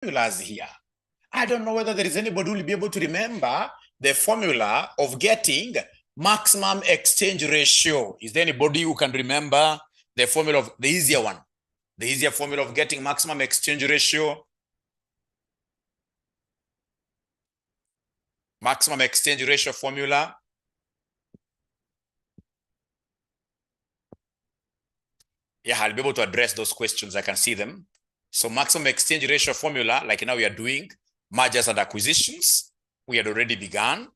formulas here. I don't know whether there is anybody who will be able to remember the formula of getting maximum exchange ratio. Is there anybody who can remember the formula of the easier one? The easier formula of getting maximum exchange ratio? Maximum exchange ratio formula. Yeah, I'll be able to address those questions. I can see them. So maximum exchange ratio formula, like now we are doing mergers and acquisitions. We had already begun.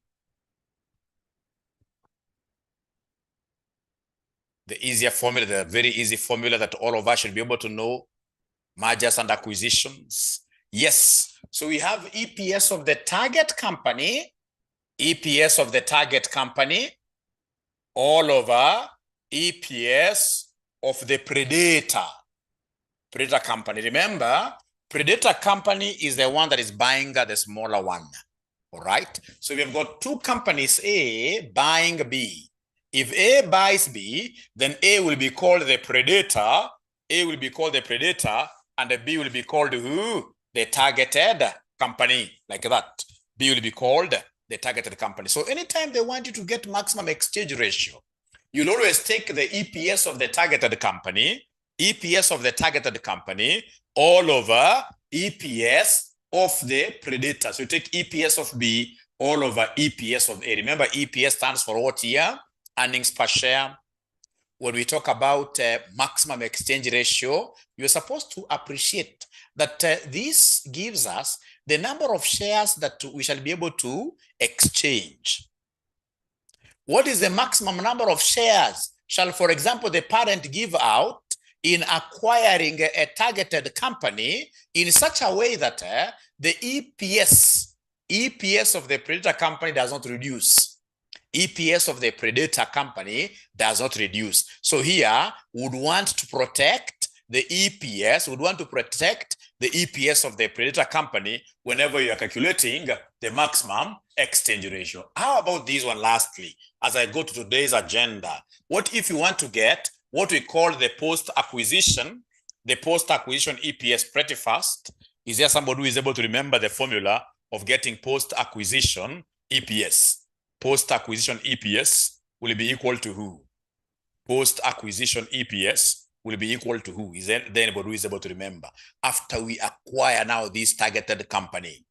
The easier formula, the very easy formula that all of us should be able to know, mergers and acquisitions. Yes, so we have EPS of the target company, EPS of the target company, all over EPS of the predator company. Remember, predator company is the one that is buying the smaller one. All right, so we have got two companies, A buying B. If A buys B, then A will be called the predator, A will be called the predator, and the B will be called who? The targeted company, like that. B will be called the targeted company. So anytime they want you to get maximum exchange ratio, you'll always take the EPS of the targeted company, EPS of the targeted company, all over EPS of the predator. So you take EPS of B all over EPS of A. Remember, EPS stands for what here? Earnings per share. When we talk about maximum exchange ratio, you're supposed to appreciate that this gives us the number of shares that we shall be able to exchange. What is the maximum number of shares shall, for example, the parent give out in acquiring a targeted company in such a way that the EPS of the predator company does not reduce. EPS of the predator company does not reduce. So here, we would want to protect the EPS, would want to protect the EPS of the predator company whenever you are calculating the maximum exchange ratio. How about this one lastly, as I go to today's agenda? What if you want to get what we call the post-acquisition EPS pretty fast? Is there somebody who is able to remember the formula of getting post-acquisition EPS? Post-acquisition EPS will be equal to who? Post-acquisition EPS will be equal to who? Is there anybody who is able to remember? After we acquire now this targeted company,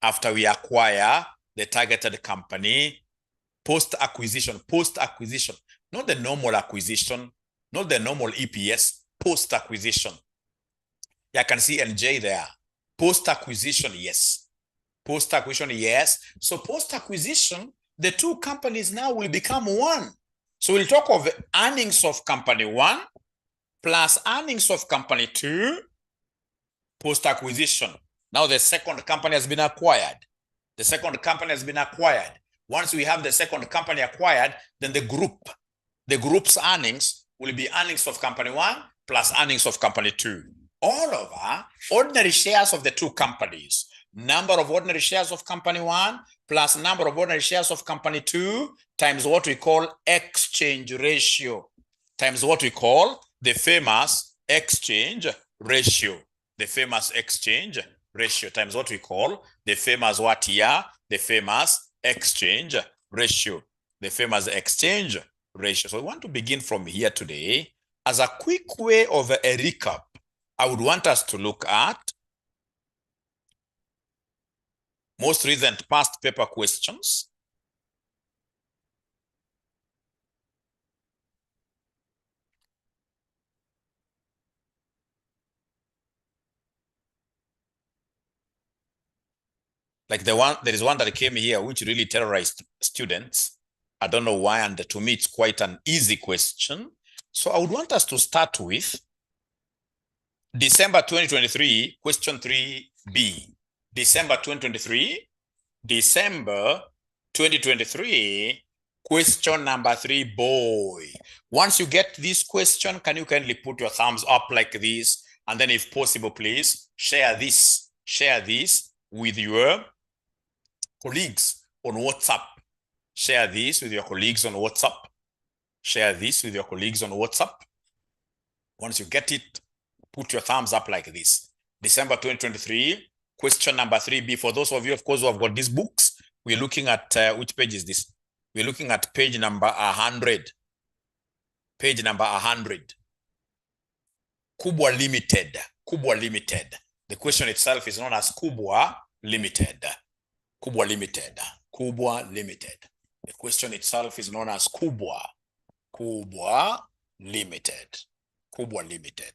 after we acquire the targeted company, post-acquisition, not the normal acquisition, not the normal EPS, post-acquisition. Yeah, I can see NJ there. Post-acquisition, yes. Post-acquisition, yes. So post-acquisition, the two companies now will become one. So we'll talk of earnings of company one plus earnings of company two, post-acquisition. Now the second company has been acquired. The second company has been acquired. Once we have the second company acquired, then the group's earnings will be earnings of company one plus earnings of company two. All over ordinary shares of the two companies. Number of ordinary shares of company one plus number of ordinary shares of company two times what we call exchange ratio, times what we call the famous exchange ratio. The famous exchange ratio times what we call the famous what here? The famous exchange ratio. The famous exchange ratio. So we want to begin from here today. As a quick way of a recap, I would want us to look at most recent past paper questions. Like there is one that came here which really terrorized students. I don't know why, and to me it's quite an easy question. So I would want us to start with December 2023, question 3B. December 2023, question number 3, boy. Once you get this question, can you kindly put your thumbs up like this? And then if possible, please share this with your colleagues on WhatsApp. Share this with your colleagues on WhatsApp. Share this with your colleagues on WhatsApp. Once you get it, put your thumbs up like this. December 2023, Question number 3B. For those of you, of course, who have got these books, we're looking at, which page is this? We're looking at page number 100. Page number 100. Kubwa Limited. Kubwa Limited. The question itself is known as Kubwa Limited. Kubwa Limited. Kubwa Limited. The question itself is known as Kubwa. Kubwa Limited. Kubwa Limited.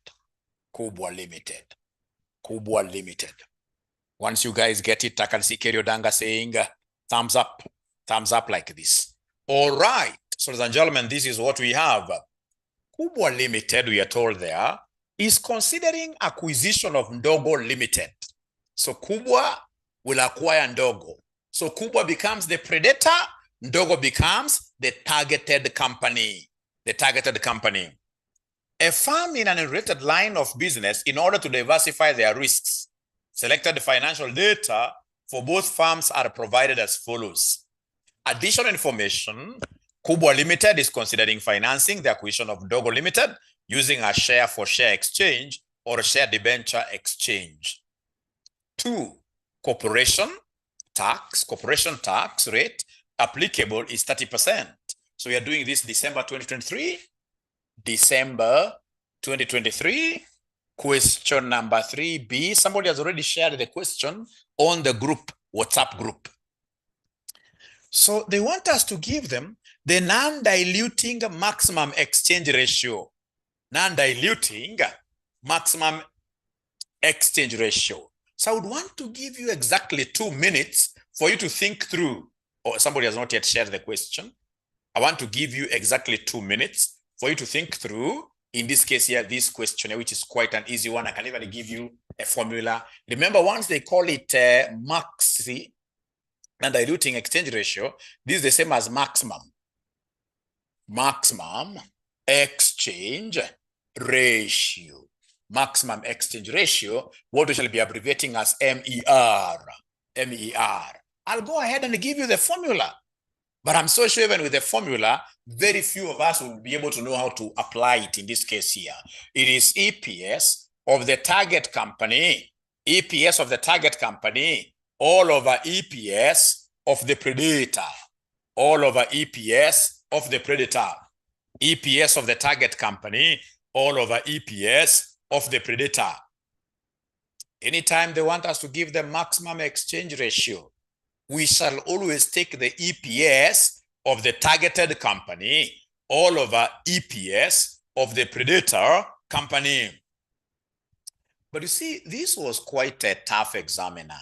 Kubwa Limited. Kubwa Limited. Once you guys get it, I can see Keriodanga saying thumbs up like this. All right. So ladies and gentlemen, this is what we have. Kubwa Limited, we are told there, is considering acquisition of Ndogo Limited. So Kubwa will acquire Ndogo. So Kubwa becomes the predator, Ndogo becomes the targeted company. The targeted company. A firm in an unrelated line of business, in order to diversify their risks, selected financial data for both firms are provided as follows. Additional information: Kubwa Limited is considering financing the acquisition of Ndogo Limited using a share-for-share exchange or a share debenture exchange. 2, corporation tax rate applicable is 30%. So we are doing this December 2023. December 2023. Question number 3B. Somebody has already shared the question on the group, WhatsApp group. So they want us to give them the non-diluting maximum exchange ratio. Non-diluting maximum exchange ratio. So I would want to give you exactly 2 minutes for you to think through. Or somebody has not yet shared the question. I want to give you exactly 2 minutes for you to think through, in this case here, this question, which is quite an easy one. I can even give you a formula. Remember, once they call it maxi and diluting exchange ratio, this is the same as maximum. Maximum exchange ratio. Maximum exchange ratio, what we shall be abbreviating as MER. MER. I'll go ahead and give you the formula. But I'm so sure even with the formula, very few of us will be able to know how to apply it in this case here. It is EPS of the target company, EPS of the target company, all over EPS of the predator, all over EPS of the predator, EPS of the target company, all over EPS of the predator. Anytime they want us to give the maximum exchange ratio, we shall always take the EPS of the targeted company all over EPS of the predator company. But you see, this was quite a tough examiner.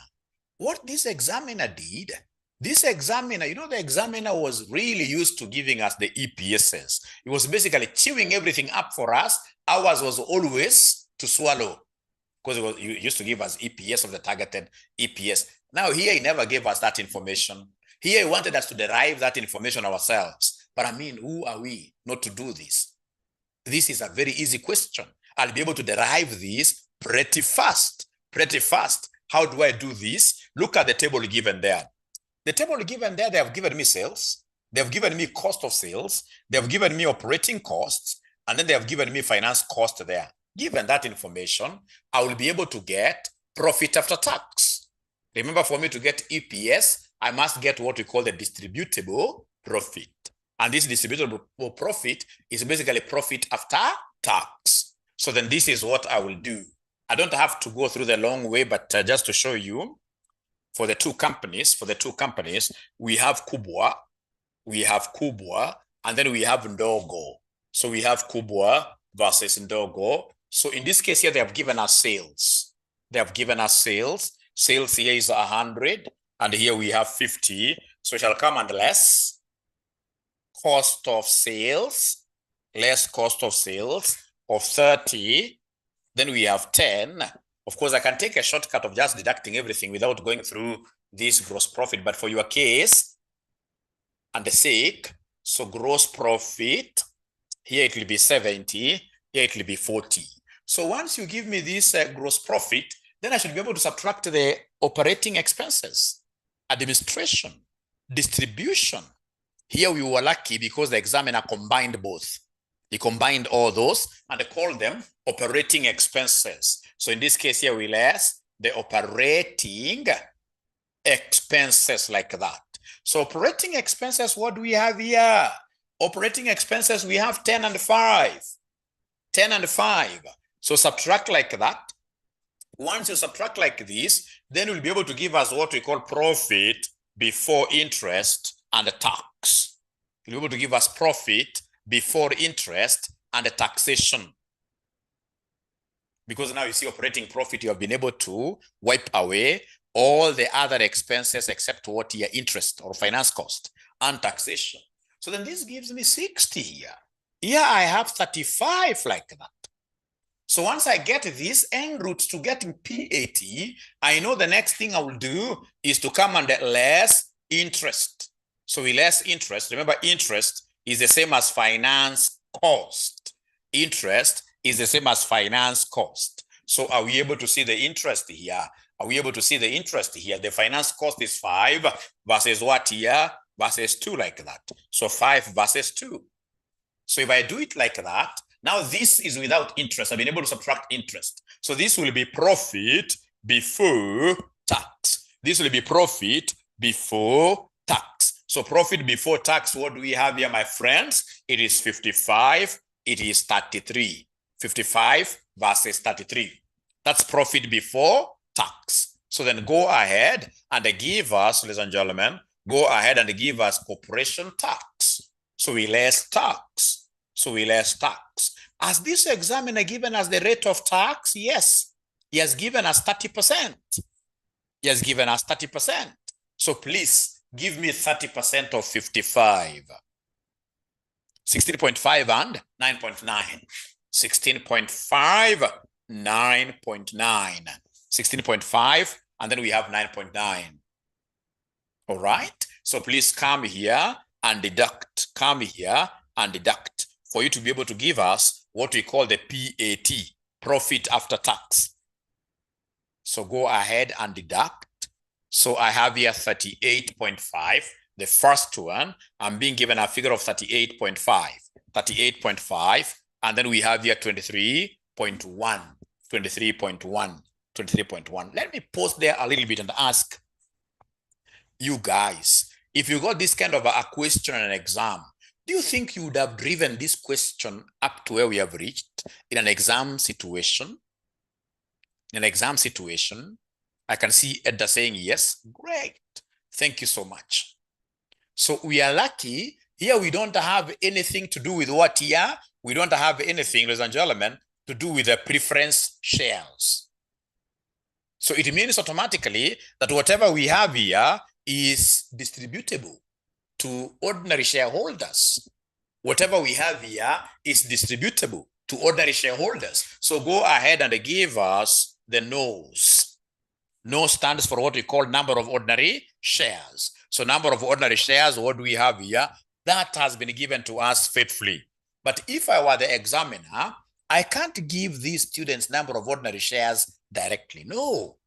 What this examiner did, this examiner, you know, the examiner was really used to giving us the EPSs. It was basically chewing everything up for us. Ours was always to swallow, because you used to give us EPS of the targeted EPS. Now here he never gave us that information. Here he wanted us to derive that information ourselves. But I mean, who are we not to do this? This is a very easy question. I'll be able to derive this pretty fast. Pretty fast. How do I do this? Look at the table given there. The table given there, they have given me sales. They have given me cost of sales. They have given me operating costs. And then they have given me finance cost there. Given that information, I will be able to get profit after tax. Remember, for me to get EPS, I must get what we call the distributable profit. And this distributable profit is basically profit after tax. So then this is what I will do. I don't have to go through the long way, but just to show you, for the two companies, we have Kubwa, and then we have Ndogo. So we have Kubwa versus Ndogo. So in this case here, they have given us sales. They have given us sales. Sales here is 100, and here we have 50. So it shall come and less cost of sales, less cost of sales of 30. Then we have 10. Of course, I can take a shortcut of just deducting everything without going through this gross profit. But for your case and the sake, so gross profit, here it will be 70, here it will be 40. So once you give me this gross profit, then I should be able to subtract the operating expenses, administration, distribution. Here we were lucky because the examiner combined both. He combined all those and they called them operating expenses. So in this case here, we less the operating expenses like that. So operating expenses, what do we have here? Operating expenses, we have 10 and 5. 10 and 5. So subtract like that. Once you subtract like this, then you'll be able to give us what we call profit before interest and tax. You'll be able to give us profit before interest and taxation. Because now you see operating profit, you have been able to wipe away all the other expenses except what here, interest or finance cost and taxation. So then this gives me 60 here. Here I have 35 like that. So once I get this en route to getting PAT, I know the next thing I will do is to come under less interest. So we less interest. Remember, interest is the same as finance cost. Interest is the same as finance cost. So are we able to see the interest here? Are we able to see the interest here? The finance cost is 5 versus what here? Versus 2 like that. So 5 versus 2. So if I do it like that, now this is without interest. I've been able to subtract interest. So this will be profit before tax. This will be profit before tax. So profit before tax, what do we have here, my friends? It is 55. It is 33. 55 versus 33. That's profit before tax. So then go ahead and give us, ladies and gentlemen, go ahead and give us corporation tax. So we less tax. So we less tax. Has this examiner given us the rate of tax? Yes. He has given us 30%. He has given us 30%. So please give me 30% of 55. 16.5 and 9.9. 16.5, 9.9. 16.5, and then we have 9.9. All right. So please come here and deduct. Come here and deduct for you to be able to give us what we call the PAT, profit after tax. So go ahead and deduct. So I have here 38.5. The first one, I'm being given a figure of 38.5. 38.5. And then we have here 23.1. 23.1. 23.1. Let me pause there a little bit and ask you guys, if you got this kind of a question in an exam, do you think you would have driven this question up to where we have reached in an exam situation? In an exam situation, I can see Edda saying yes. Great. Thank you so much. So we are lucky. Here we don't have anything to do with what here? We don't have anything, ladies and gentlemen, to do with the preference shares. So it means automatically that whatever we have here is distributable to ordinary shareholders. Whatever we have here is distributable to ordinary shareholders. So go ahead and give us the no's. No stands for what we call number of ordinary shares. So number of ordinary shares, what do we have here? That has been given to us faithfully. But if I were the examiner, I can't give these students number of ordinary shares directly. No.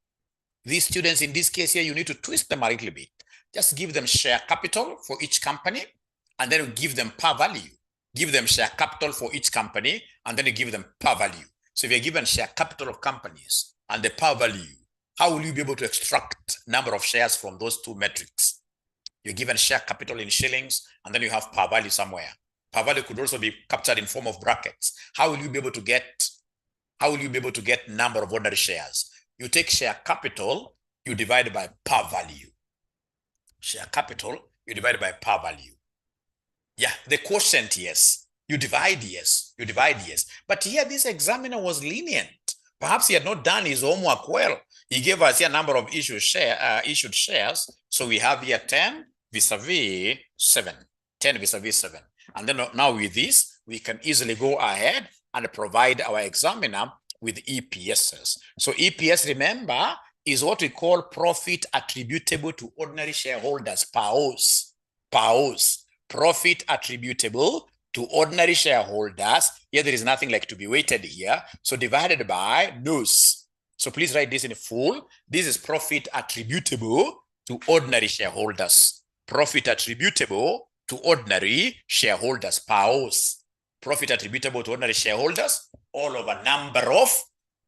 These students, in this case here, you need to twist them a little bit. Just give them share capital for each company, and then you give them par value. Give them share capital for each company, and then you give them par value. So if you're given share capital of companies and the par value, how will you be able to extract number of shares from those two metrics? You're given share capital in shillings, and then you have par value somewhere. Par value could also be captured in form of brackets. How will you be able to get number of ordinary shares? You take share capital, you divide by par value. Share capital, you divide by par value. Yeah, the quotient, yes. You divide, yes. You divide, yes. But here, this examiner was lenient. Perhaps he had not done his homework well. He gave us here a number of issued shares. So we have here 10 vis-a-vis 7. 10 vis-a-vis 7. And then now with this, we can easily go ahead and provide our examiner with EPSs. So EPS, remember, is what we call profit attributable to ordinary shareholders, PAOs. PAOs. Profit attributable to ordinary shareholders. Here, there is nothing like to be weighted here. So divided by NOS. So please write this in full. This is profit attributable to ordinary shareholders. Profit attributable to ordinary shareholders, PAOs. Profit attributable to ordinary shareholders, all over number of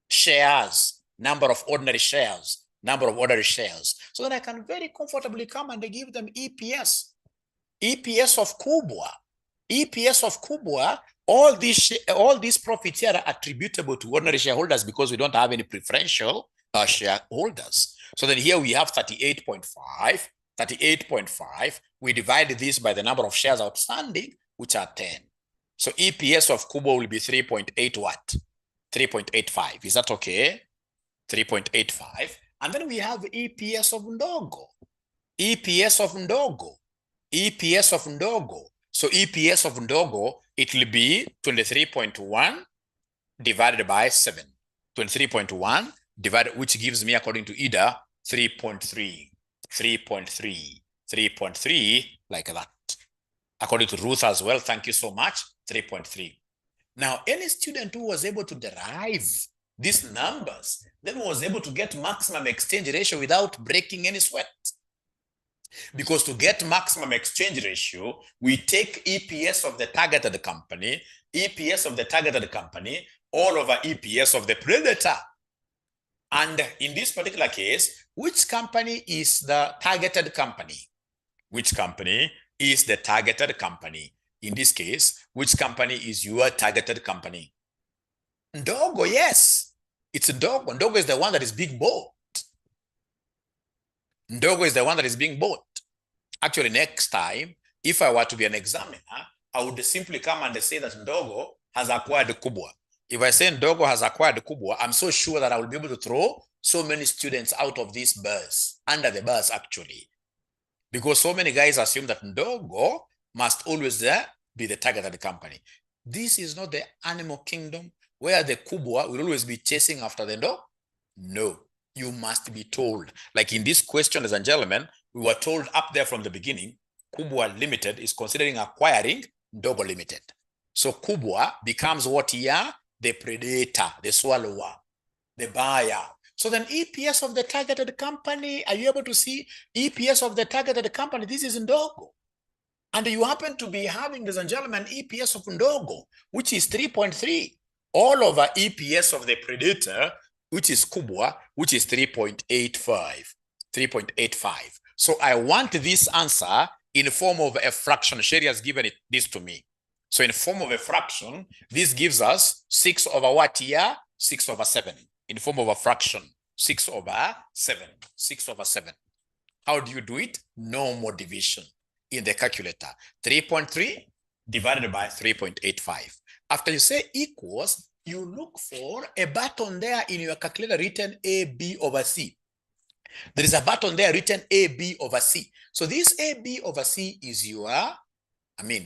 shares. number of ordinary shares, number of ordinary shares. So then I can very comfortably come and give them EPS. EPS of Kubwa. EPS of Kubwa, all these profits here are attributable to ordinary shareholders because we don't have any preferential shareholders. So then here we have 38.5. 38.5. We divide this by the number of shares outstanding, which are 10. So EPS of Kubwa will be 3.8 what? 3.85. Is that okay? 3.85. And then we have EPS of Ndogo. EPS of Ndogo. EPS of Ndogo. So EPS of Ndogo, it will be 23.1 divided by 7. 23.1 divided, which gives me, according to Ida, 3.3. 3.3. 3.3, like that. According to Ruth as well, thank you so much, 3.3. Now, any student who was able to derive these numbers, then was able to get maximum exchange ratio without breaking any sweat. Because to get maximum exchange ratio, we take EPS of the targeted company, EPS of the targeted company, all over EPS of the predator. And in this particular case, which company is the targeted company? Which company is the targeted company? In this case, which company is your targeted company? Ndogo, yes. It's Ndogo. Ndogo is the one that is being bought. Ndogo is the one that is being bought. Actually, next time, if I were to be an examiner, I would simply come and say that Ndogo has acquired Kubwa. If I say Ndogo has acquired Kubwa, I'm so sure that I will be able to throw so many students out of this bus, under the bus actually. Because so many guys assume that Ndogo must always be the targeted company. This is not the animal kingdom where the Kubwa will always be chasing after the Ndogo. No, you must be told. Like in this question, ladies and gentlemen, we were told up there from the beginning, Kubwa Limited is considering acquiring Ndogo Limited. So Kubwa becomes what here? The predator, the swallower, the buyer. So then EPS of the targeted company, are you able to see EPS of the targeted company? This is Ndogo. And you happen to be having, ladies and gentlemen, EPS of Ndogo, which is 3.3, all over EPS of the predator, which is Kubwa, which is 3.85. 3.85. So I want this answer in the form of a fraction. Sherry has given this to me. So in the form of a fraction, this gives us 6 over what here? 6 over 7. In the form of a fraction, 6 over 7. 6 over 7. How do you do it? Normal division in the calculator. 3.3 divided by 3.85. After you say equals, you look for a button there in your calculator written AB over C. There is a button there written AB over C. So this AB over C is your,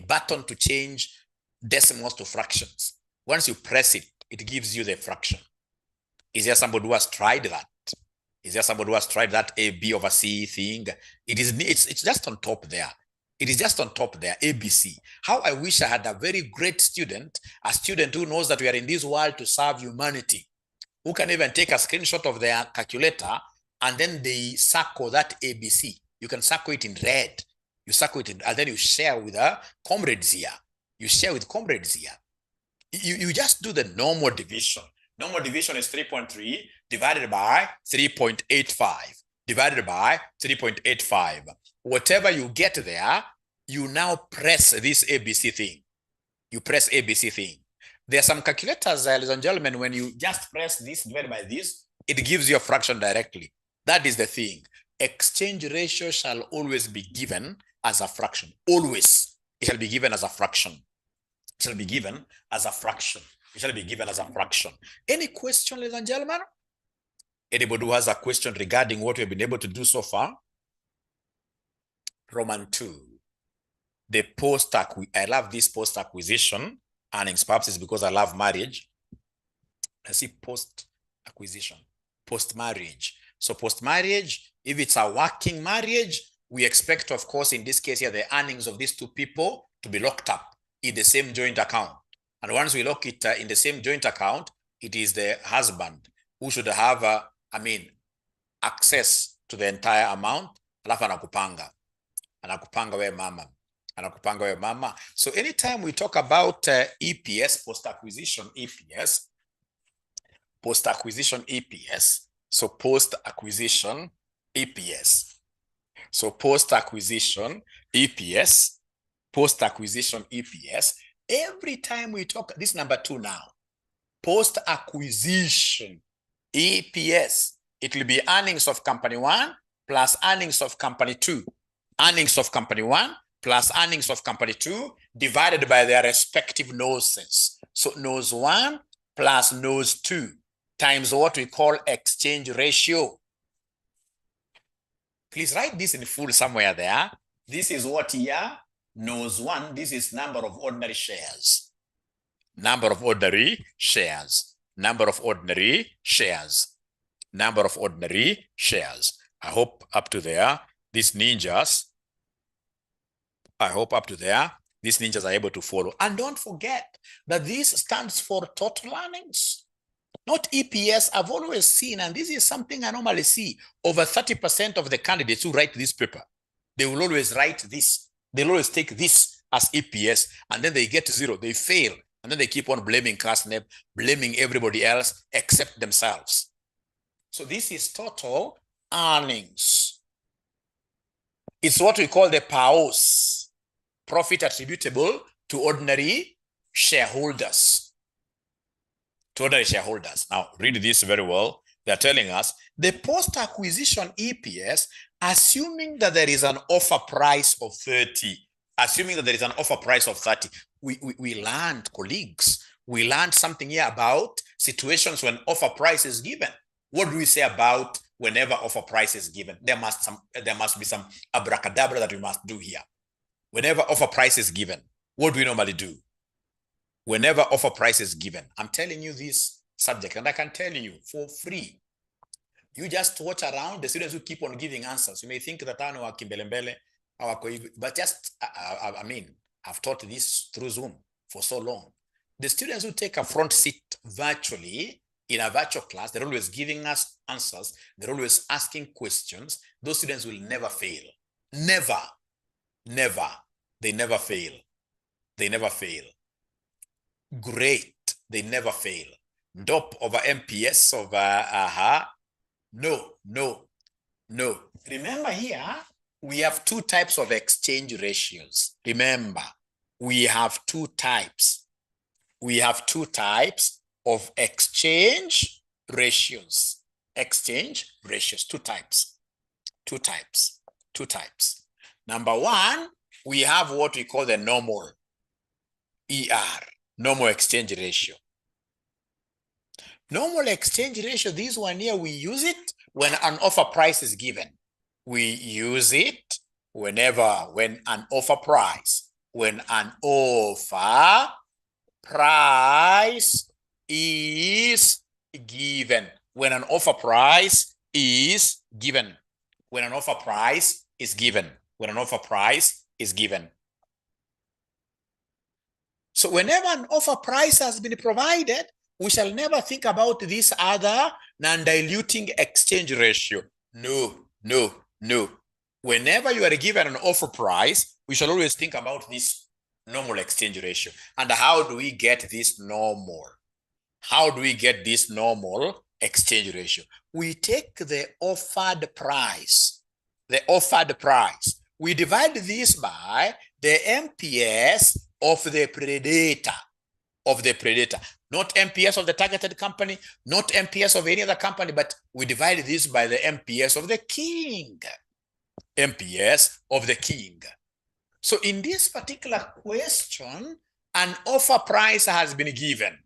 button to change decimals to fractions. Once you press it, it gives you the fraction. Is there somebody who has tried that? Is there somebody who has tried that AB over C thing? It's just on top there. It is just on top there, ABC. How I wish I had a very great student, a student who knows that we are in this world to serve humanity, who can even take a screenshot of their calculator and then they circle that ABC. You can circle it in red. You circle it in, and then you share with comrades here. You share with comrades here. You just do the normal division. Normal division is 3.3 divided by 3.85 divided by 3.85. Whatever you get there, you now press this ABC thing. You press ABC thing. There are some calculators, ladies and gentlemen, when you just press this divided by this, it gives you a fraction directly. That is the thing. Exchange ratio shall always be given as a fraction. Always. It shall be given as a fraction. It shall be given as a fraction. It shall be given as a fraction. Any question, ladies and gentlemen? Anybody who has a question regarding what we've been able to do so far? Roman 2. The I love this post-acquisition earnings. Perhaps it's because I love marriage. I see post-acquisition, post-marriage. So post-marriage, if it's a working marriage, we expect, of course, in this case here, the earnings of these two people to be locked up in the same joint account. And once we lock it in the same joint account, it is the husband who should have, access to the entire amount. Alafu anakupanga. Anakupanga we mama. Anakupanga we mama. So anytime we talk about EPS, post-acquisition EPS, post-acquisition EPS. So post-acquisition EPS. So post-acquisition EPS, post-acquisition EPS. Every time we talk, this number 2 now, post-acquisition EPS, it will be earnings of company 1 plus earnings of company 2. Earnings of company 1 plus earnings of company 2 divided by their respective noses. So nose 1 plus nose 2 times what we call exchange ratio. Please write this in full somewhere there. This is what here? Nose 1. This is number of ordinary shares. Number of ordinary shares. Number of ordinary shares. Number of ordinary shares. I hope up to there, these ninjas, I hope up to there, these ninjas are able to follow. And don't forget that this stands for total earnings, not EPS. I've always seen, and this is something I normally see, over 30% of the candidates who write this paper, they will always write this. They'll always take this as EPS, and then they get to 0, they fail. And then they keep on blaming CASNEP, blaming everybody else except themselves. So this is total earnings. It's what we call the PAOS, profit attributable to ordinary shareholders. To ordinary shareholders. Now, read this very well. They're telling us the post-acquisition EPS, assuming that there is an offer price of 30. Assuming that there is an offer price of 30. We learned, colleagues, we learned something here about situations when offer price is given. What do we say about whenever offer price is given? There must be some abracadabra that we must do here. Whenever offer price is given, what do we normally do? Whenever offer price is given, I'm telling you this subject, and I can tell you for free. You just watch around the students who keep on giving answers. You may think that I know Kimbelembele, but just, I mean, I've taught this through Zoom for so long. The students who take a front seat virtually in a virtual class, they're always giving us answers. They're always asking questions. Those students will never fail. Never, never. They never fail. They never fail. Great. They never fail. DOP over MPS over No. Remember here, we have 2 types of exchange ratios. Remember, we have 2 types. We have 2 types of exchange ratios. Exchange ratios, 2 types. 2 types. 2 types. Number 1, we have what we call the normal ER, normal exchange ratio. Normal exchange ratio, this one here, we use it when an offer price is given. We use it when an offer price is given. When an offer price is given. When an offer price is given. When an offer price is given. So whenever an offer price has been provided, we shall never think about this other non-diluting exchange ratio. No. Whenever you are given an offer price, we shall always think about this normal exchange ratio. And how do we get this normal? How do we get this normal exchange ratio? We take the offered price. The offered price. We divide this by the MPS of the predator. Not MPS of the targeted company, not MPS of any other company, but we divide this by the MPS of the king. MPS of the king. So in this particular question, an offer price has been given.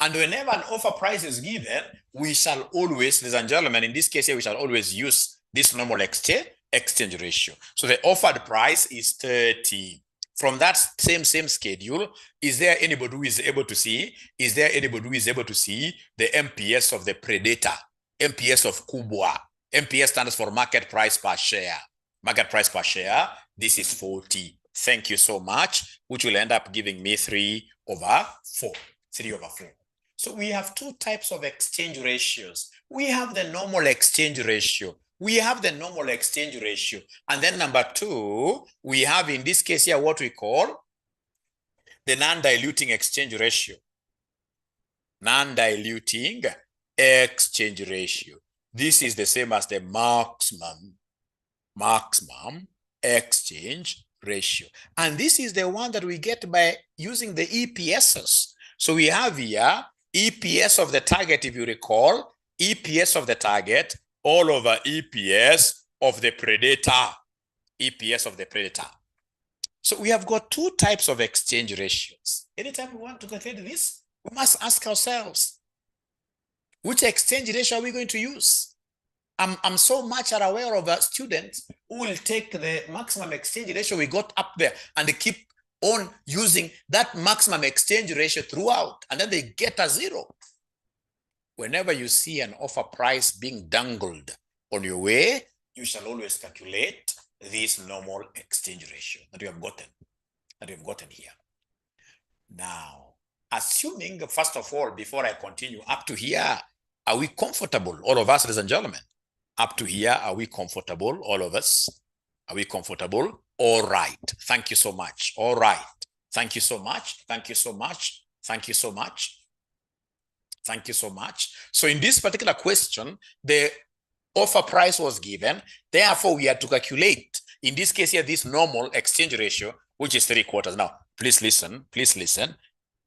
And whenever an offer price is given, we shall always, ladies and gentlemen, in this case here, we shall always use this normal exchange ratio. So the offered price is 30. From that same schedule, is there anybody who is able to see? Is there anybody who is able to see the MPS of the predator? MPS of Kubwa. MPS stands for market price per share. Market price per share, this is 40. Thank you so much, which will end up giving me 3/4. 3/4. So we have 2 types of exchange ratios. We have the normal exchange ratio. We have the normal exchange ratio. And then number 2, we have in this case here what we call the non-diluting exchange ratio. Non-diluting exchange ratio. This is the same as the maximum exchange ratio. And this is the one that we get by using the EPSs. So we have here EPS of the target, if you recall, EPS of the target all over EPS of the predator, EPS of the predator. So we have got two types of exchange ratios. Anytime we want to calculate this, we must ask ourselves, which exchange ratio are we going to use? I'm so much aware of students who will take the maximum exchange ratio we got up there and they keep on using that maximum exchange ratio throughout, and then they get a zero. Whenever you see an offer price being dangled on your way, you shall always calculate this normal exchange ratio that you have gotten here. Now, assuming, first of all, before I continue, up to here, are we comfortable, all of us, ladies and gentlemen? Up to here, are we comfortable, all of us? Are we comfortable? All right. Thank you so much. All right. Thank you so much. Thank you so much. Thank you so much. Thank you so much. So in this particular question, the offer price was given. Therefore, we had to calculate, in this case here, this normal exchange ratio, which is 3/4. Now, please listen. Please listen.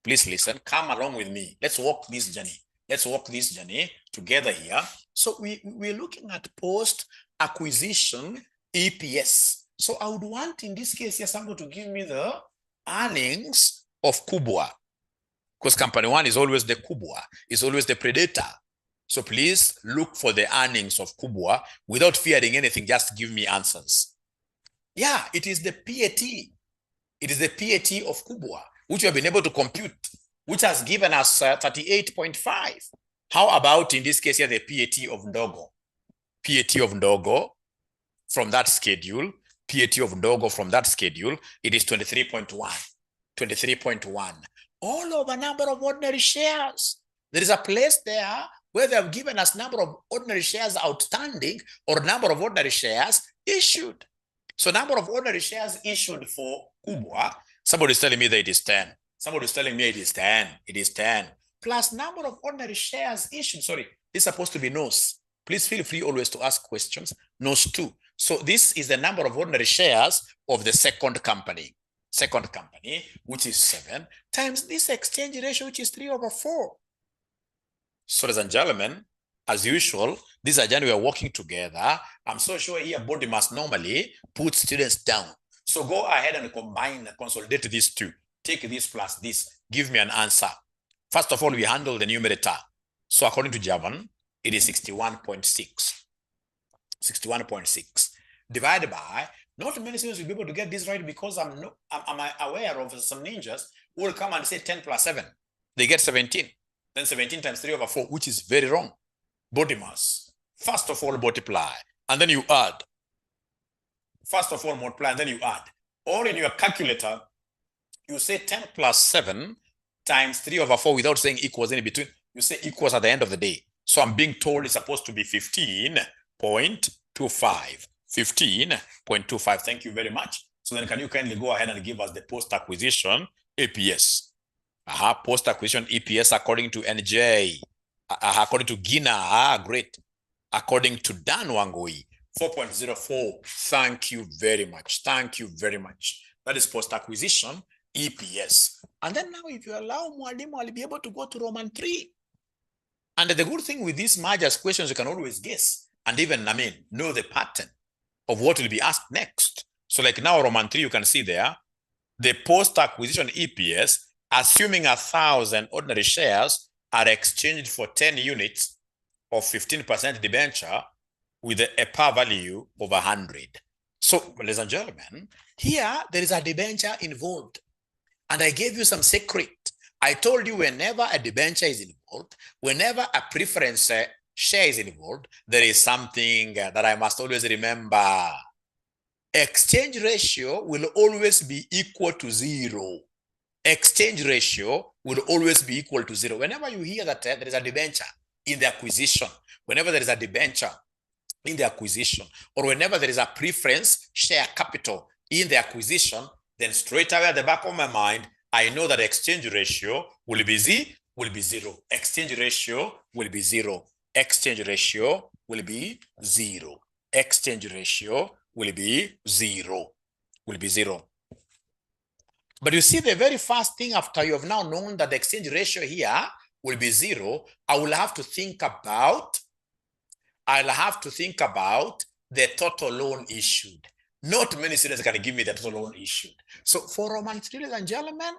Please listen. Come along with me. Let's walk this journey. Let's walk this journey together here. So we're looking at post-acquisition EPS. So I would want, in this case here, someone to give me the earnings of Kubwa. Because company one is always the Kubwa, is always the predator. So please look for the earnings of Kubwa without fearing anything. Just give me answers. Yeah, it is the PAT. It is the PAT of Kubwa, which we have been able to compute, which has given us 38.5. How about, in this case here, the PAT of Ndogo? PAT of Ndogo from that schedule, PAT of Ndogo from that schedule, it is 23.1. 23.1. All over number of ordinary shares. There is a place there where they have given us number of ordinary shares outstanding or number of ordinary shares issued. So number of ordinary shares issued for Kubwa, somebody is telling me that it is 10. Somebody is telling me it is 10. It is 10. Plus number of ordinary shares issued. Sorry, this is supposed to be NOS. Please feel free always to ask questions. NOS 2. So this is the number of ordinary shares of the second company. Second company, which is 7, times this exchange ratio, which is 3/4. So, ladies and gentlemen, as usual, this is a journey we are working together. I'm so sure here body must normally put students down. So go ahead and combine, consolidate these two. Take this plus this. Give me an answer. First of all, we handle the numerator. So according to Javan, it is 61.6. 61.6 divided by, not many students will be able to get this right because I'm aware of some ninjas who will come and say 10 plus 7. They get 17. Then 17 times 3/4, which is very wrong. Body mass. First of all, multiply. And then you add. First of all, multiply, and then you add. Or in your calculator, you say 10 plus 7 times 3/4 without saying equals in between. You say equals at the end of the day. So I'm being told it's supposed to be 15.25. 15.25. Thank you very much. So then can you kindly go ahead and give us the post-acquisition EPS? Post-acquisition EPS according to NJ. According to Gina. Great. According to Dan Wangui. 4.04. Thank you very much. Thank you very much. That is post-acquisition EPS. And then now if you allow Mwalimu, I'll be able to go to Roman 3. And the good thing with these mergers questions, you can always guess. And even, know the pattern of what will be asked next. So like now Roman 3, you can see there, the post-acquisition EPS, assuming 1,000 ordinary shares are exchanged for 10 units of 15% debenture with a par value of 100. So, ladies and gentlemen, here there is a debenture involved. And I gave you some secret. I told you whenever a debenture is involved, whenever a preference share is involved, there is something that I must always remember. Exchange ratio will always be equal to 0. Exchange ratio will always be equal to 0. Whenever you hear that there is a debenture in the acquisition, whenever there is a debenture in the acquisition, or whenever there is a preference share capital in the acquisition, then straight away at the back of my mind, I know that exchange ratio will be will be 0. Exchange ratio will be 0. Exchange ratio will be 0. Exchange ratio will be 0. Will be 0. But you see, the very first thing after you have now known that the exchange ratio here will be 0, I'll have to think about the total loan issued. Not many students can give me the total loan issued. So for Roman, ladies and gentlemen,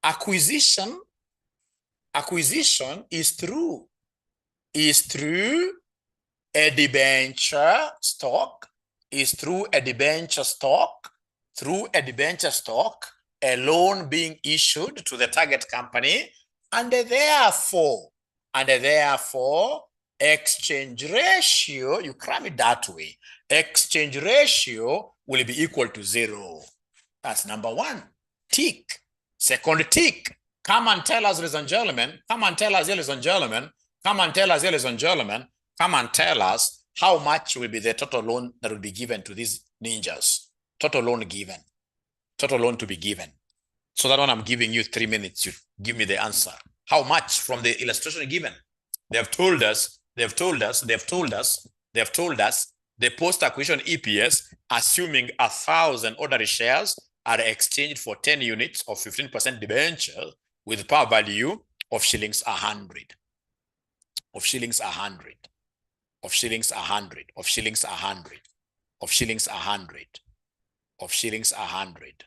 acquisition is through a debenture stock, a loan being issued to the target company, and therefore exchange ratio, you cram it that way, exchange ratio will be equal to 0. That's number one. Tick. Second tick. Come and tell us, ladies and gentlemen, come and tell us how much will be the total loan that will be given to these ninjas. Total loan to be given. So that one I'm giving you 3 minutes, you give me the answer. How much from the illustration given? They have told us the post-acquisition EPS, assuming 1,000 ordinary shares are exchanged for 10 units of 15% debenture with par value of shillings 100. Of shillings 100. Of shillings 100. Of shillings 100. Of shillings 100. Of shillings 100.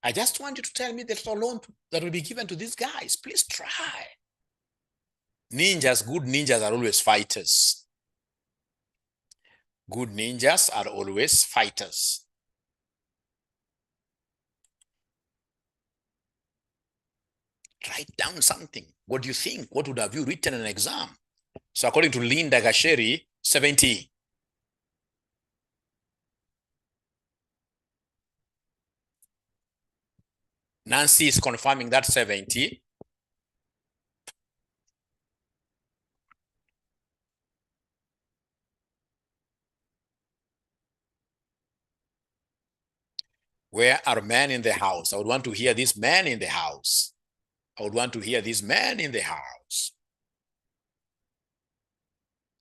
I just want you to tell me the total loan that will be given to these guys. Please try. Ninjas, good ninjas are always fighters. Good ninjas are always fighters. Write down something. What do you think? What would have you written in an exam? So according to Linda Gasheri, 70. Nancy is confirming that 70. Where are men in the house? I would want to hear this man in the house. I would want to hear this man in the house.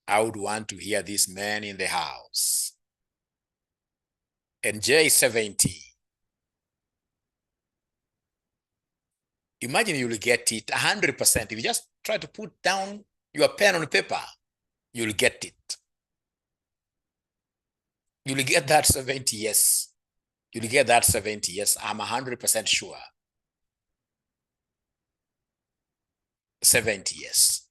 I would want to hear this man in the house. And J70. Imagine you'll get it 100%. If you just try to put down your pen on paper, you'll get it. You'll get that 70, yes. You'll get that 70, yes. I'm 100% sure. 70, yes.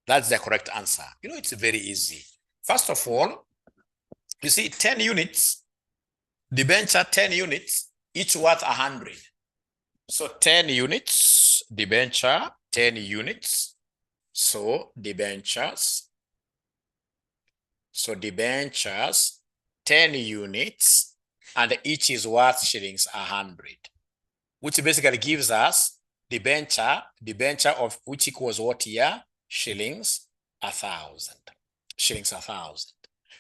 That's the correct answer. You know, it's very easy. First of all, you see 10 units, debenture 10 units, each worth 100. So 10 units, debenture 10 units. So debentures 10 units, and each is worth shillings 100, which basically gives us debenture of which equals what here? Shillings 1,000. Shillings 1,000.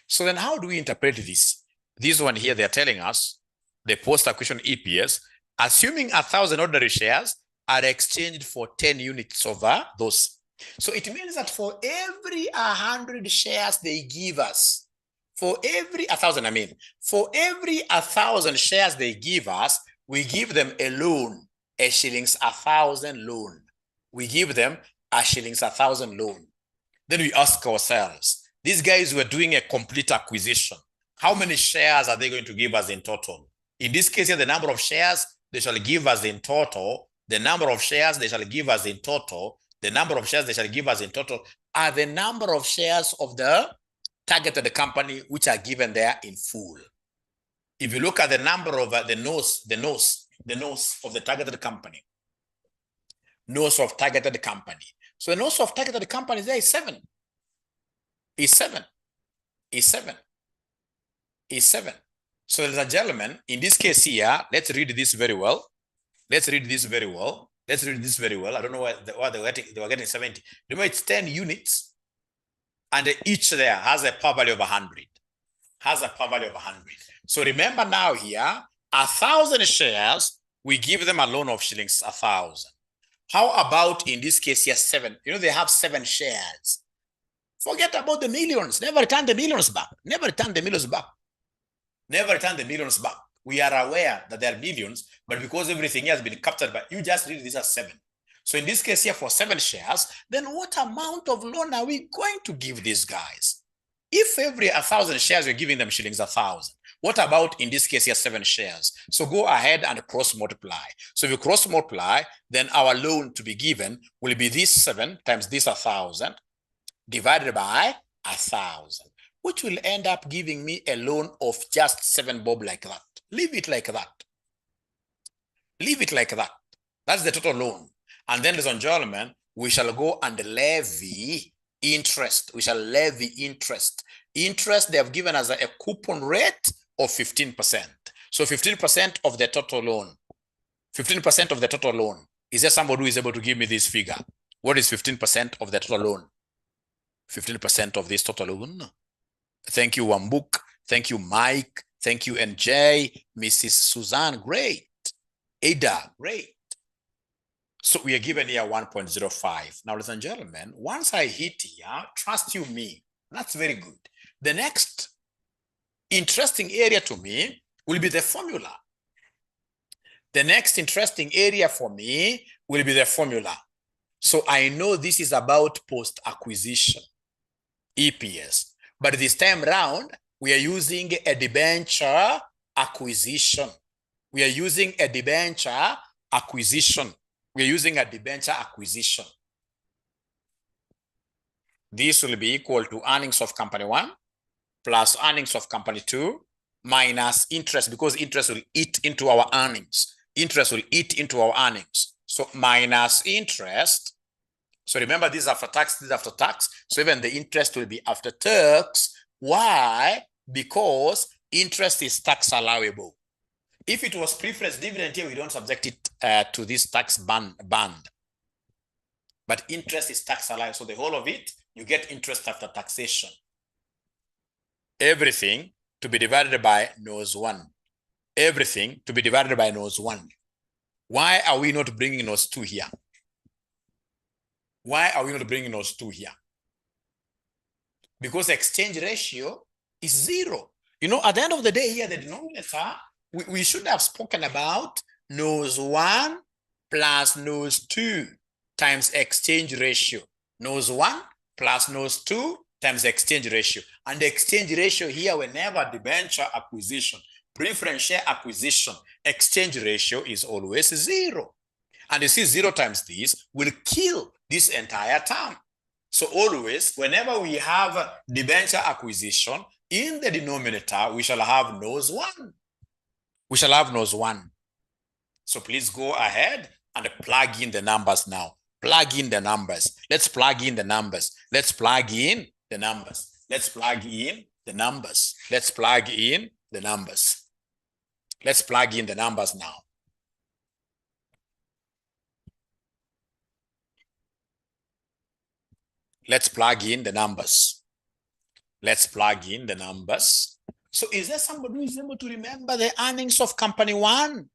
So then how do we interpret this? This one here, they're telling us the post-acquisition EPS, assuming 1,000 ordinary shares are exchanged for 10 units over those. So it means that for every 100 shares they give us, for every 1,000 shares they give us, we give them a loan, a shillings 1,000 loan. We give them a shillings 1,000 loan. Then we ask ourselves, these guys were doing a complete acquisition. How many shares are they going to give us in total? In this case here, the number of shares they shall give us in total, the number of shares they shall give us in total, the number of shares they shall give us in total are the number of shares of the targeted company, which are given there in full. If you look at the number of the nose of the targeted company, nose of targeted company. So the nose of targeted company there is 7. Is 7. Is 7. Is 7. So, ladies and gentlemen, in this case here, let's read this very well. Let's read this very well. Let's read this very well. I don't know why they were getting 70. Remember, it's 10 units, and each there has a power value of 100. Has a power value of 100. So remember now here, 1,000 shares, we give them a loan of shillings 1,000. How about in this case here 7? You know, they have 7 shares. Forget about the millions. Never return the millions back. Never return the millions back. Never return the millions back. We are aware that there are millions, but because everything has been captured, but you just read this as 7. So in this case here for 7 shares, then what amount of loan are we going to give these guys? If every 1,000 shares, we're giving them shillings 1,000. What about in this case here 7 shares? So go ahead and cross multiply. So if you cross multiply, then our loan to be given will be this 7 times this 1,000 divided by 1,000, which will end up giving me a loan of just 7 bob like that. Leave it like that. Leave it like that. That's the total loan. And then, ladies and gentlemen, we shall go and levy interest. We shall levy interest. Interest, they have given us a coupon rate of 15%. So 15% of the total loan. 15% of the total loan. Is there somebody who is able to give me this figure? What is 15% of the total loan? 15% of this total loan. Thank you, Wambuk. Thank you, Mike. Thank you, NJ. Mrs. Suzanne, great. Ada, great. So we are given here 1.05. Now, ladies and gentlemen, once I hit here, trust you me, that's very good. The next interesting area to me will be the formula. The next interesting area for me will be the formula. So I know this is about post-acquisition, EPS. But this time round, we are using a debenture acquisition. We are using a debenture acquisition. We are using a debenture acquisition. This will be equal to earnings of company 1 plus earnings of company 2 minus interest, because interest will eat into our earnings. Interest will eat into our earnings. So minus interest. So remember, this is after tax, this is after tax. So even the interest will be after tax. Why? Because interest is tax allowable. If it was preference dividend here, we don't subject it to this tax band. But interest is tax allowable. So the whole of it, you get interest after taxation. Everything to be divided by nose 1. Everything to be divided by nose 1. Why are we not bringing nose 2 here? Why are we not bringing nose 2 here? Because the exchange ratio is 0. You know, at the end of the day here, the denominator, we should have spoken about nose 1 plus nose 2 times exchange ratio. Nose 1 plus nose 2 times exchange ratio. And the exchange ratio here, whenever debenture acquisition, preference share acquisition, exchange ratio is always 0. And you see 0 times this will kill this entire term. So always, whenever we have debenture acquisition, in the denominator, we shall have nose 1. We shall have nose 1. So please go ahead and plug in the numbers now. Plug in the numbers. Let's plug in the numbers. Let's plug in the numbers. Let's plug in the numbers. Let's plug in the numbers. Let's plug in the numbers now. Let's plug in the numbers. Let's plug in the numbers. So is there somebody who is able to remember the earnings of company 1?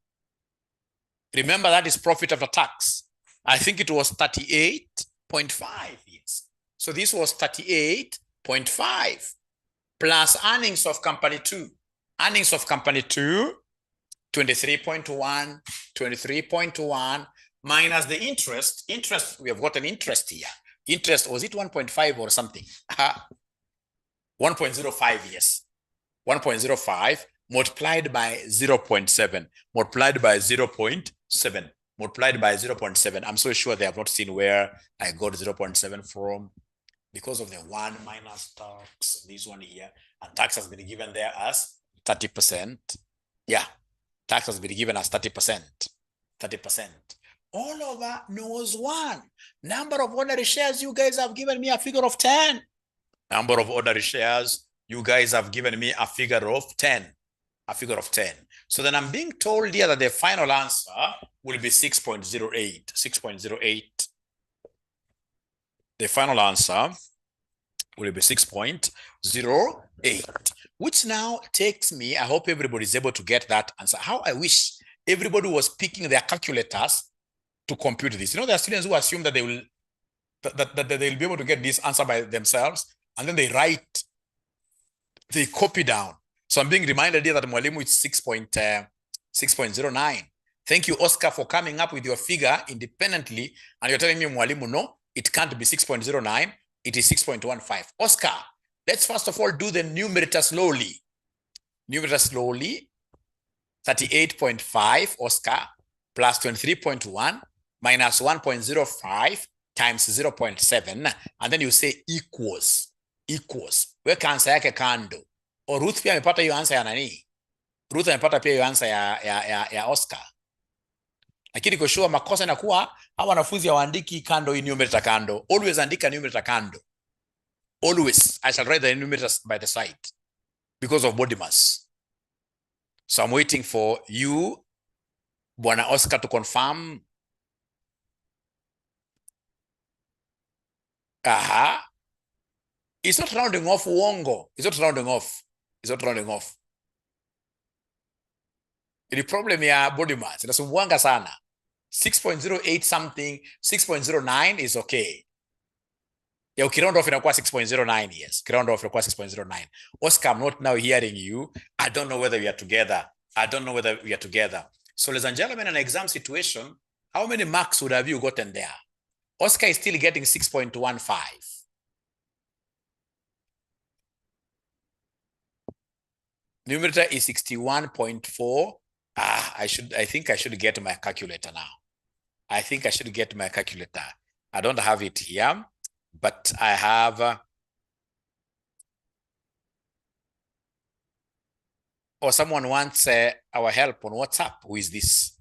Remember, that is profit after tax. I think it was 38.5. Yes. So this was 38.5 plus earnings of company 2. Earnings of company 2, 23.1, 23.1 minus the interest. Interest, we have got an interest here. Interest, was it 1.5 or something? 1.05, yes. 1.05 multiplied by 0.7, multiplied by 0.7, multiplied by 0.7. I'm so sure they have not seen where I got 0.7 from. because of the 1 minus tax, this one here, and tax has been given there as 30%. Yeah, tax has been given as 30%. 30%. All over knows 1. Number of ordinary shares, you guys have given me a figure of 10. Number of ordinary shares, you guys have given me a figure of 10. A figure of 10. So then I'm being told here that the final answer will be 6.08. 6.08. The final answer will be 6.08, which now takes me, I hope everybody is able to get that answer. How I wish everybody was picking their calculators to compute this. You know, there are students who assume that they will that they'll be able to get this answer by themselves, and then they copy down. So I'm being reminded here that Mwalimu is 6.09. Thank you, Oscar, for coming up with your figure independently, and you're telling me, Mwalimu, no, it can't be 6.09, it is 6.15. Oscar, let's first of all do the numerator slowly. Numerator slowly, 38.5, Oscar, plus 23.1, minus 1.05 times 0.7, and then you say equals. Weka answer yake kando. O Ruth pia amepata hiyo answer ya nani? Ruth amepata pia hiyo answer ya Oscar. Lakini kwa sure makosa inakuwa hawa wanafunzi hawaandiki kando hii numerator kando. Always andika numerator kando. Always. I shall write the numerators by the side because of body mass. So I'm waiting for you, Bwana Oscar, to confirm. Aha. It's not rounding off, uongo. It's not rounding off. It's not rounding off. Ili problem ya body mass inasumbuanga sana. 6.08 something, 6.09 is okay. Ya ukiround off inakuwa 6.09, yes. Ukiround off inakuwa 6.09. Oscar, I'm not now hearing you. I don't know whether we are together. So ladies and gentlemen, in an exam situation, how many marks would have you gotten there? Oscar is still getting 6.15. Numerator is 61.4. I think I should get my calculator now. I don't have it here, but I have, or someone wants our help on WhatsApp. Who is this?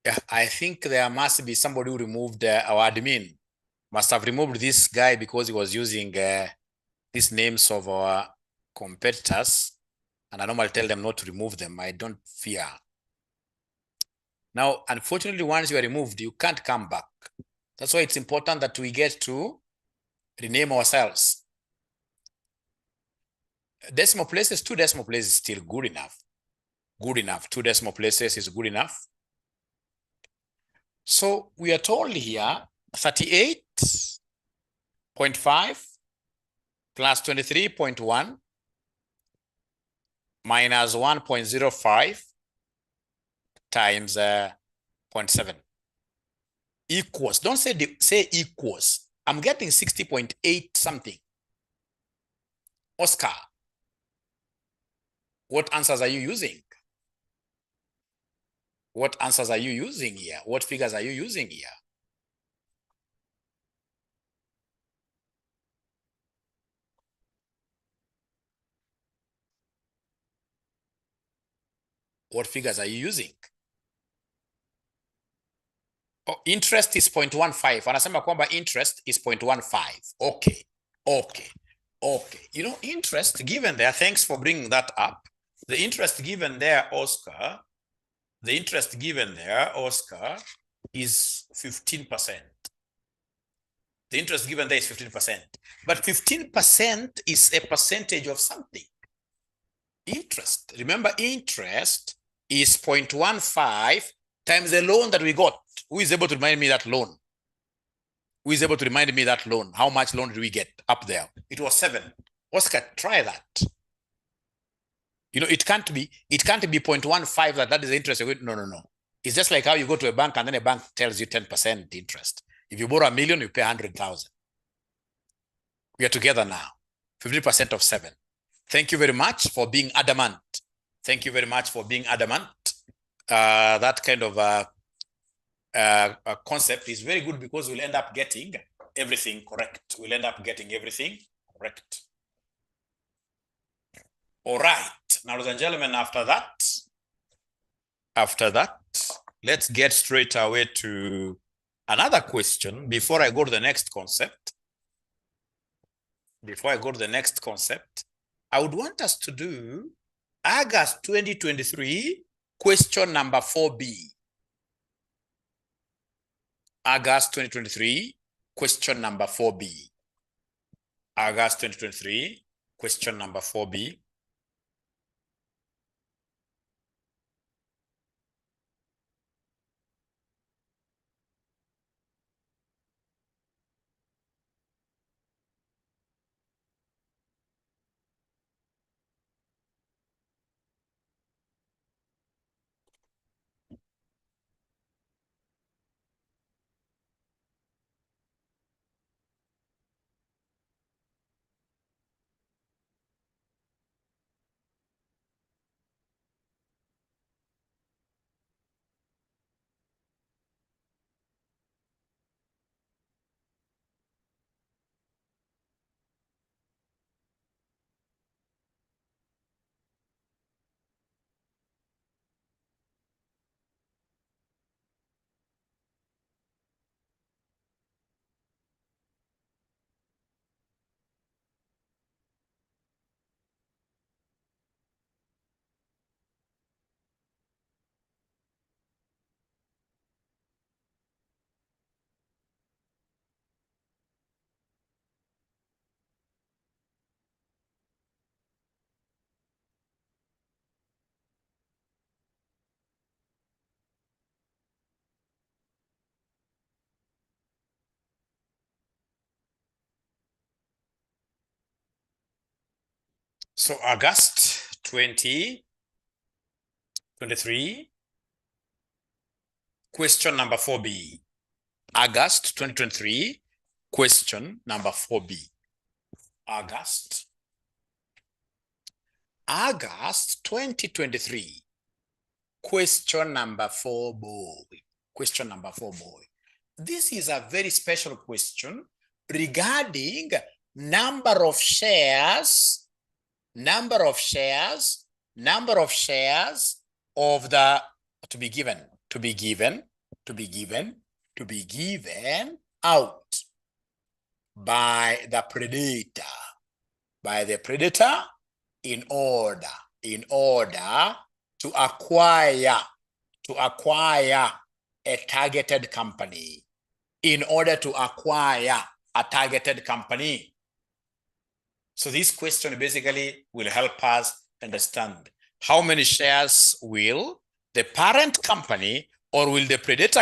Yeah, I think there must be somebody who removed our admin. Must have removed this guy because he was using these names of our competitors. And I normally tell them not to remove them. I don't fear. Now, unfortunately, once you are removed, you can't come back. That's why it's important that we get to rename ourselves. Decimal places, 2 decimal places is still good enough. 2 decimal places is good enough. So we are told here 38.5 plus 23.1 minus 1.05 times 0.7 equals. Don't say equals. I'm getting 60.8 something. Oscar, what answers are you using? What answers are you using here? What figures are you using here? What figures are you using? Oh, interest is 0.15. Anasema kwamba interest is 0.15. Okay. You know, interest given there, thanks for bringing that up. The interest given there, Oscar, is 15%. The interest given there is 15%. But 15% is a percentage of something. Interest. Remember, interest is 0.15 times the loan that we got. Who is able to remind me that loan? Who is able to remind me that loan? How much loan did we get up there? It was 7. Oscar, try that. You know, it can't be 0.15 that is the interest. No. It's just like how you go to a bank and then a bank tells you 10% interest. If you borrow $1 million, you pay 100,000. We are together now. 50% of 7. Thank you very much for being adamant. Thank you very much for being adamant. That kind of concept is very good because we'll end up getting everything correct. We'll end up getting everything correct. All right. Now, ladies and gentlemen, after that, let's get straight away to another question before I go to the next concept. Before I go to the next concept, I would want us to do August 2023, question number 4B. August 2023, question number 4B. August 2023, question number 4B. So August 2023, question number 4B. August 2023, question number 4B. August 2023, question number 4 boy. Question number 4 boy. This is a very special question regarding number of shares of the to be given out by the predator in order to acquire a targeted company. So this question basically will help us understand how many shares will the parent company or will the predator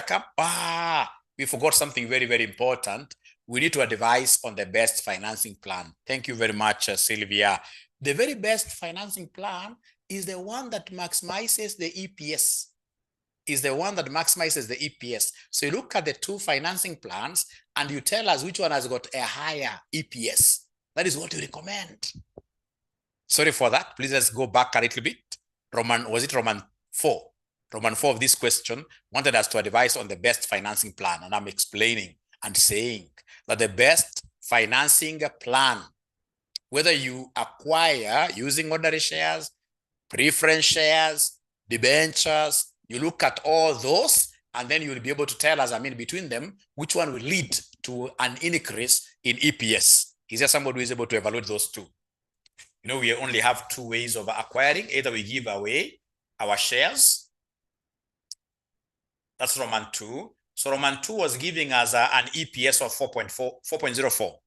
we forgot something very, very important. We need to advise on the best financing plan. Thank you very much, Sylvia. The very best financing plan is the one that maximizes the EPS. So you look at the two financing plans and you tell us which one has got a higher EPS. That is what you recommend. Sorry for that. Please let's go back a little bit. Roman 4? Roman 4 of this question wanted us to advise on the best financing plan. And I'm explaining and saying that the best financing plan, whether you acquire using ordinary shares, preference shares, debentures, you look at all those, and then you'll be able to tell us, between them, which one will lead to an increase in EPS. Is there somebody who is able to evaluate those two? We only have 2 ways of acquiring. Either we give away our shares. That's Roman 2. So Roman 2 was giving us an EPS of 4.04.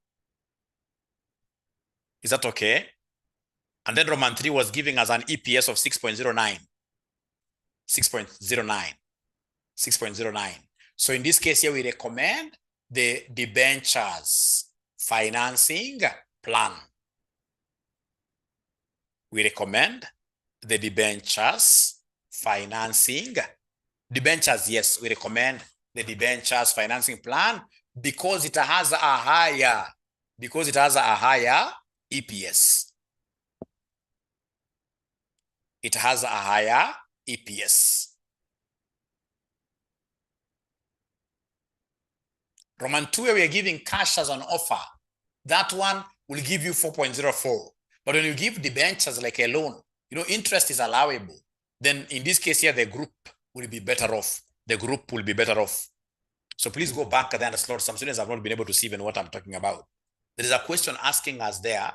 Is that okay? And then Roman 3 was giving us an EPS of 6.09. 6.09. 6.09. So in this case here, we recommend the debentures financing plan. We recommend the debentures financing. Debentures, yes, we recommend the debentures financing plan because it has a higher EPS. It has a higher EPS. Roman 2, we are giving cash as an offer. That one will give you 4.04. But when you give debentures like a loan, interest is allowable. Then in this case here, the group will be better off. The group will be better off. So please go back and slot. Some students have not been able to see even what I'm talking about. There is a question asking us there,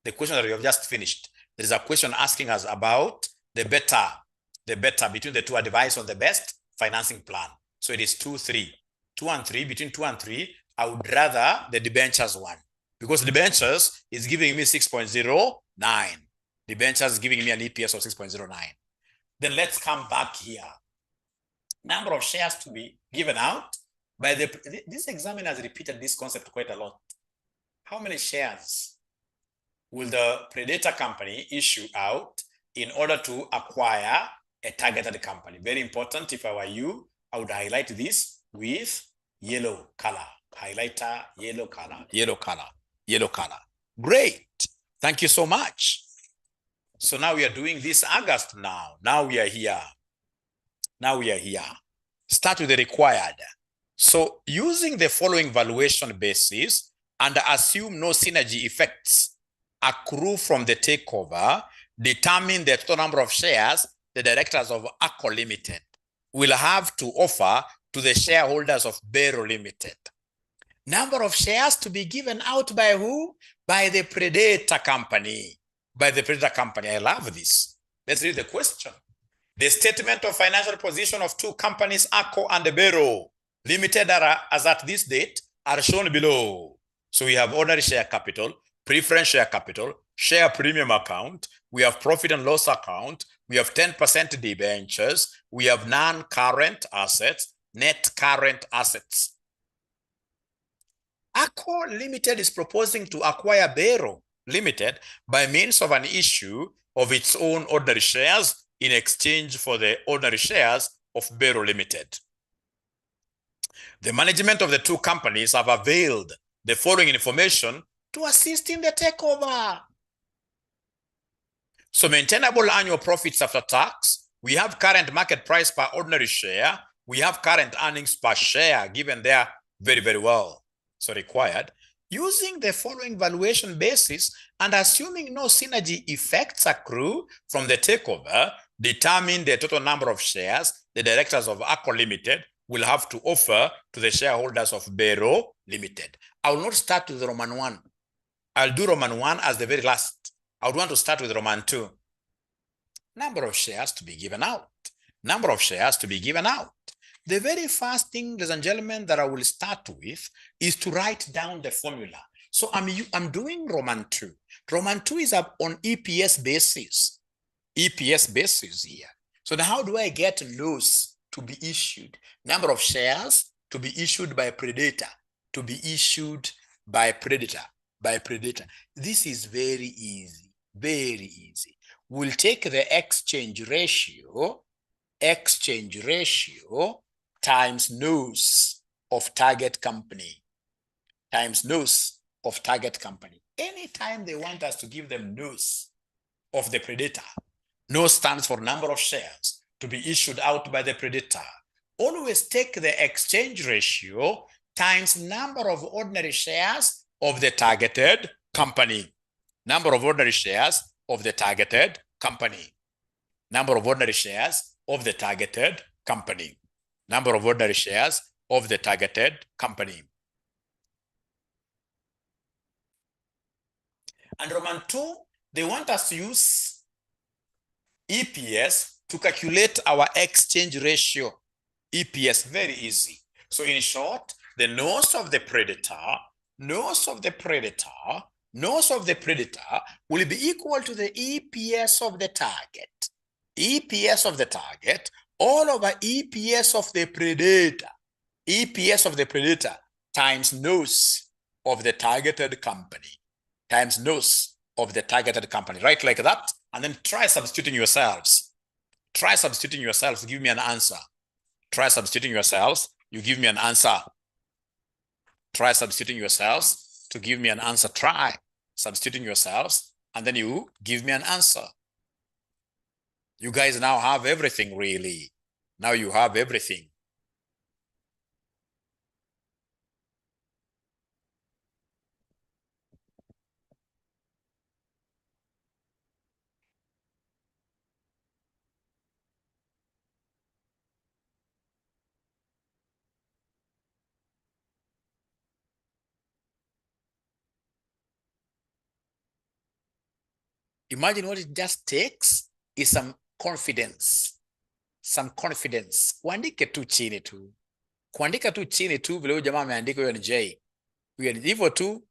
the question that we have just finished. There is a question asking us about the better between the two advice on the best financing plan. So it is 2, 3. 2 and 3, between 2 and 3, I would rather the debentures one because the debentures is giving me 6.09. Debentures is giving me an EPS of 6.09. Then let's come back here. Number of shares to be given out by this examiner has repeated this concept quite a lot. How many shares will the predator company issue out in order to acquire a targeted company? Very important. If I were you, I would highlight this with yellow color. Highlighter, yellow color, yellow color, yellow color. Great. Thank you so much. So now we are doing this August now. Now we are here. Start with the required. So using the following valuation basis and assume no synergy effects accrue from the takeover, determine the total number of shares the directors of ACO Limited will have to offer to the shareholders of Bero Limited. Number of shares to be given out by who? By the predator company. By the predator company. I love this. Let's read the question. The statement of financial position of two companies, ACO and Bero Limited, as at this date, are shown below. So we have ordinary share capital, preference share capital, share premium account, we have profit and loss account, we have 10% debentures, we have non-current assets, net current assets. ACO Limited is proposing to acquire Bero Limited by means of an issue of its own ordinary shares in exchange for the ordinary shares of Bero Limited. The management of the two companies have availed the following information to assist in the takeover. So maintainable annual profits after tax, we have current market price per ordinary share, we have current earnings per share given there very, very well. So required, using the following valuation basis and assuming no synergy effects accrue from the takeover, determine the total number of shares the directors of ACO Limited will have to offer to the shareholders of Bero Limited. I will not start with Roman 1. I'll do Roman 1 as the very last. I would want to start with Roman 2. Number of shares to be given out. Number of shares to be given out. The very first thing, ladies and gentlemen, that I will start with is to write down the formula. So I'm doing Roman 2. Roman 2 is up on EPS basis. EPS basis here. So now how do I get loss to be issued? Number of shares to be issued by predator. To be issued by predator. By predator. This is very easy. Very easy. We'll take the exchange ratio times news of target company. Times news of target company. Anytime they want us to give them news of the predator, news stands for number of shares to be issued out by the predator. Always take the exchange ratio times number of ordinary shares of the targeted company. Number of ordinary shares of the targeted company. Number of ordinary shares of the targeted company. Number of ordinary shares of the targeted company. And Roman 2, they want us to use EPS to calculate our exchange ratio. EPS, very easy. So in short, the nose of the predator Nos of the predator will be equal to the EPS of the target. EPS of the target all over EPS of the predator. EPS of the predator times nos of the targeted company. Times nos of the targeted company. Right like that. And then try substituting yourselves. Try substituting yourselves. Give me an answer. Try substituting yourselves. You give me an answer. Try substituting yourselves to give me an answer. Try substituting yourselves, and then you give me an answer. You guys now have everything, really. Now you have everything. Imagine what it just takes is some confidence. Some confidence. Kuandike tu chini tu. Kuandika tu chini tu vile huyu jamaa ameandika hiyo ni J. Hivyo tu.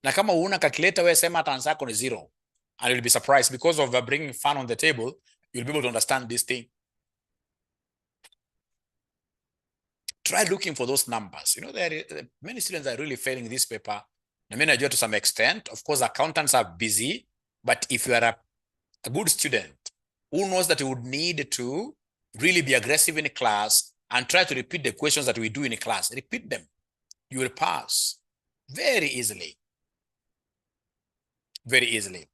Na kama una calculator wewe sema hata answer yako ni 0. And you'll be surprised because of bringing fun on the table, you'll be able to understand this thing. Try looking for those numbers. You know, there are many students are really failing this paper. I mean, I do to some extent. Of course, accountants are busy, but if you are a good student who knows that you would need to really be aggressive in a class and try to repeat the questions that we do in a class, repeat them, you will pass very easily. Very easily.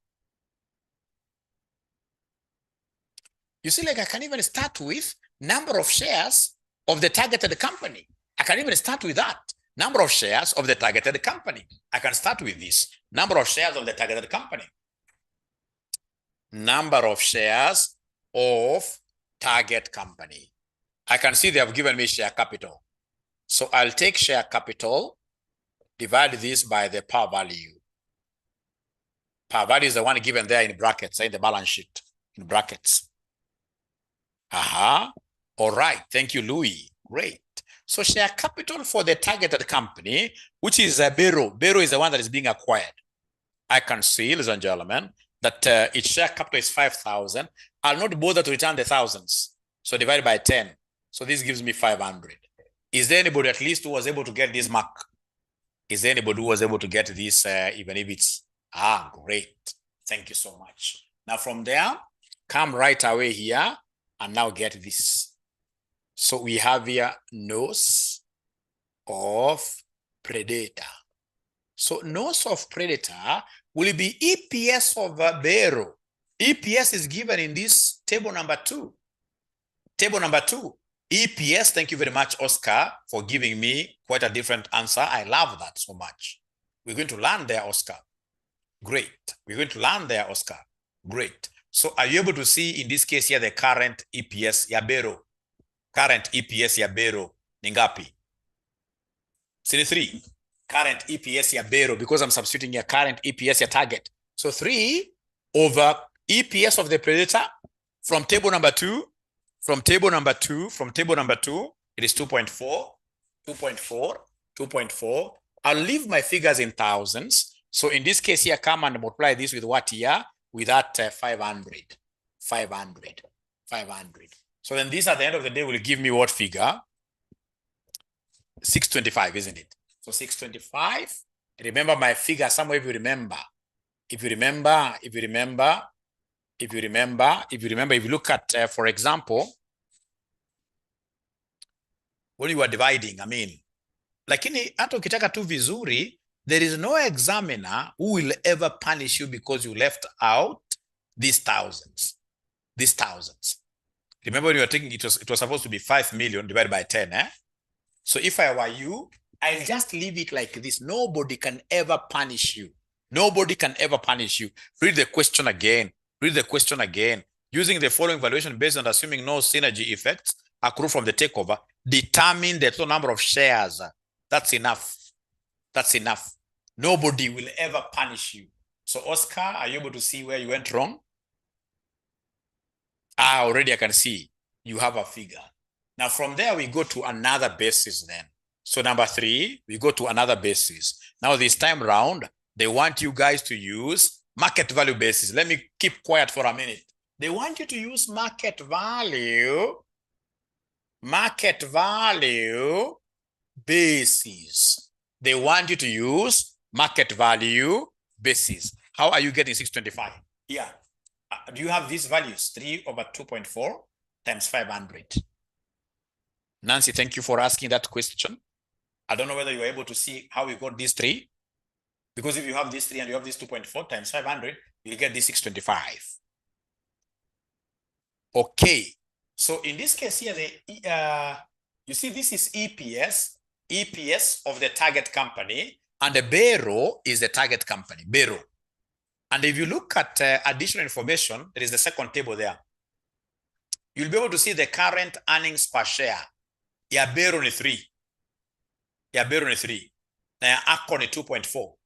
You see, like I can even start with number of shares of the targeted company. I can even start with that. Number of shares of the targeted company. I can start with this. Number of shares of the targeted company. Number of shares of target company. I can see they have given me share capital. So I'll take share capital, divide this by the par value. Par value is the one given there in brackets, in the balance sheet, in brackets. All right. Thank you, Louis. Great. So share capital for the targeted company, which is a Bero. Bero is the one that is being acquired. I can see, ladies and gentlemen, that its share capital is 5,000. I'll not bother to return the thousands. So divide by 10. So this gives me 500. Is there anybody at least who was able to get this mark? Is there anybody who was able to get this, even if it's, great. Thank you so much. Now from there, come right away here and now get this. So we have here nos of predator. So nos of predator will be EPS of Bero. EPS is given in this table number 2. Table number 2. EPS, thank you very much, Oscar, for giving me quite a different answer. I love that so much. We're going to learn there, Oscar. Great. We're going to learn there, Oscar. Great. So are you able to see in this case here the current EPS ya Bero? Current EPS ya Bero ni ngapi? 3. Current EPS ya Bero, because I'm substituting your current EPS ya target. So 3 over EPS of the predator from table number 2. From table number 2, it is 2.4, 2.4, 2.4. I'll leave my figures in thousands. So in this case here, come and multiply this with what here? With that 500. So then this at the end of the day will give me what figure? 625, isn't it? So 625. Remember my figure somewhere if you remember. If you look at, for example, when you are dividing, I mean, lakini hata ukitaka tu vizuri, there is no examiner who will ever punish you because you left out these thousands. Remember when you were taking, it was supposed to be 5 million divided by 10, eh? So if I were you, I'll just leave it like this. Nobody can ever punish you. Nobody can ever punish you. Read the question again. Using the following valuation based on assuming no synergy effects accrue from the takeover, determine the total number of shares. That's enough. Nobody will ever punish you. So Oscar, are you able to see where you went wrong? Already I can see you have a figure. Now from there, we go to another basis then. So number 3, we go to another basis. Now this time round, They want you guys to use market value basis. Let me keep quiet for a minute. They want you to use market value basis. They want you to use market value basis. How are you getting 625? Here. Do you have these values? 3 over 2.4 times 500. Nancy, thank you for asking that question. I don't know whether you're able to see how we got these 3. Because if you have this 3 and you have this 2.4 times 500, you'll get this 625. Okay. So in this case here, you see this is EPS of the target company, and the Bero is the target company, Bero. And if you look at additional information, there is the second table there. You'll be able to see the current earnings per share. Yeah, Bero is 3. Yeah, Bero is 3. Akon is 2.4.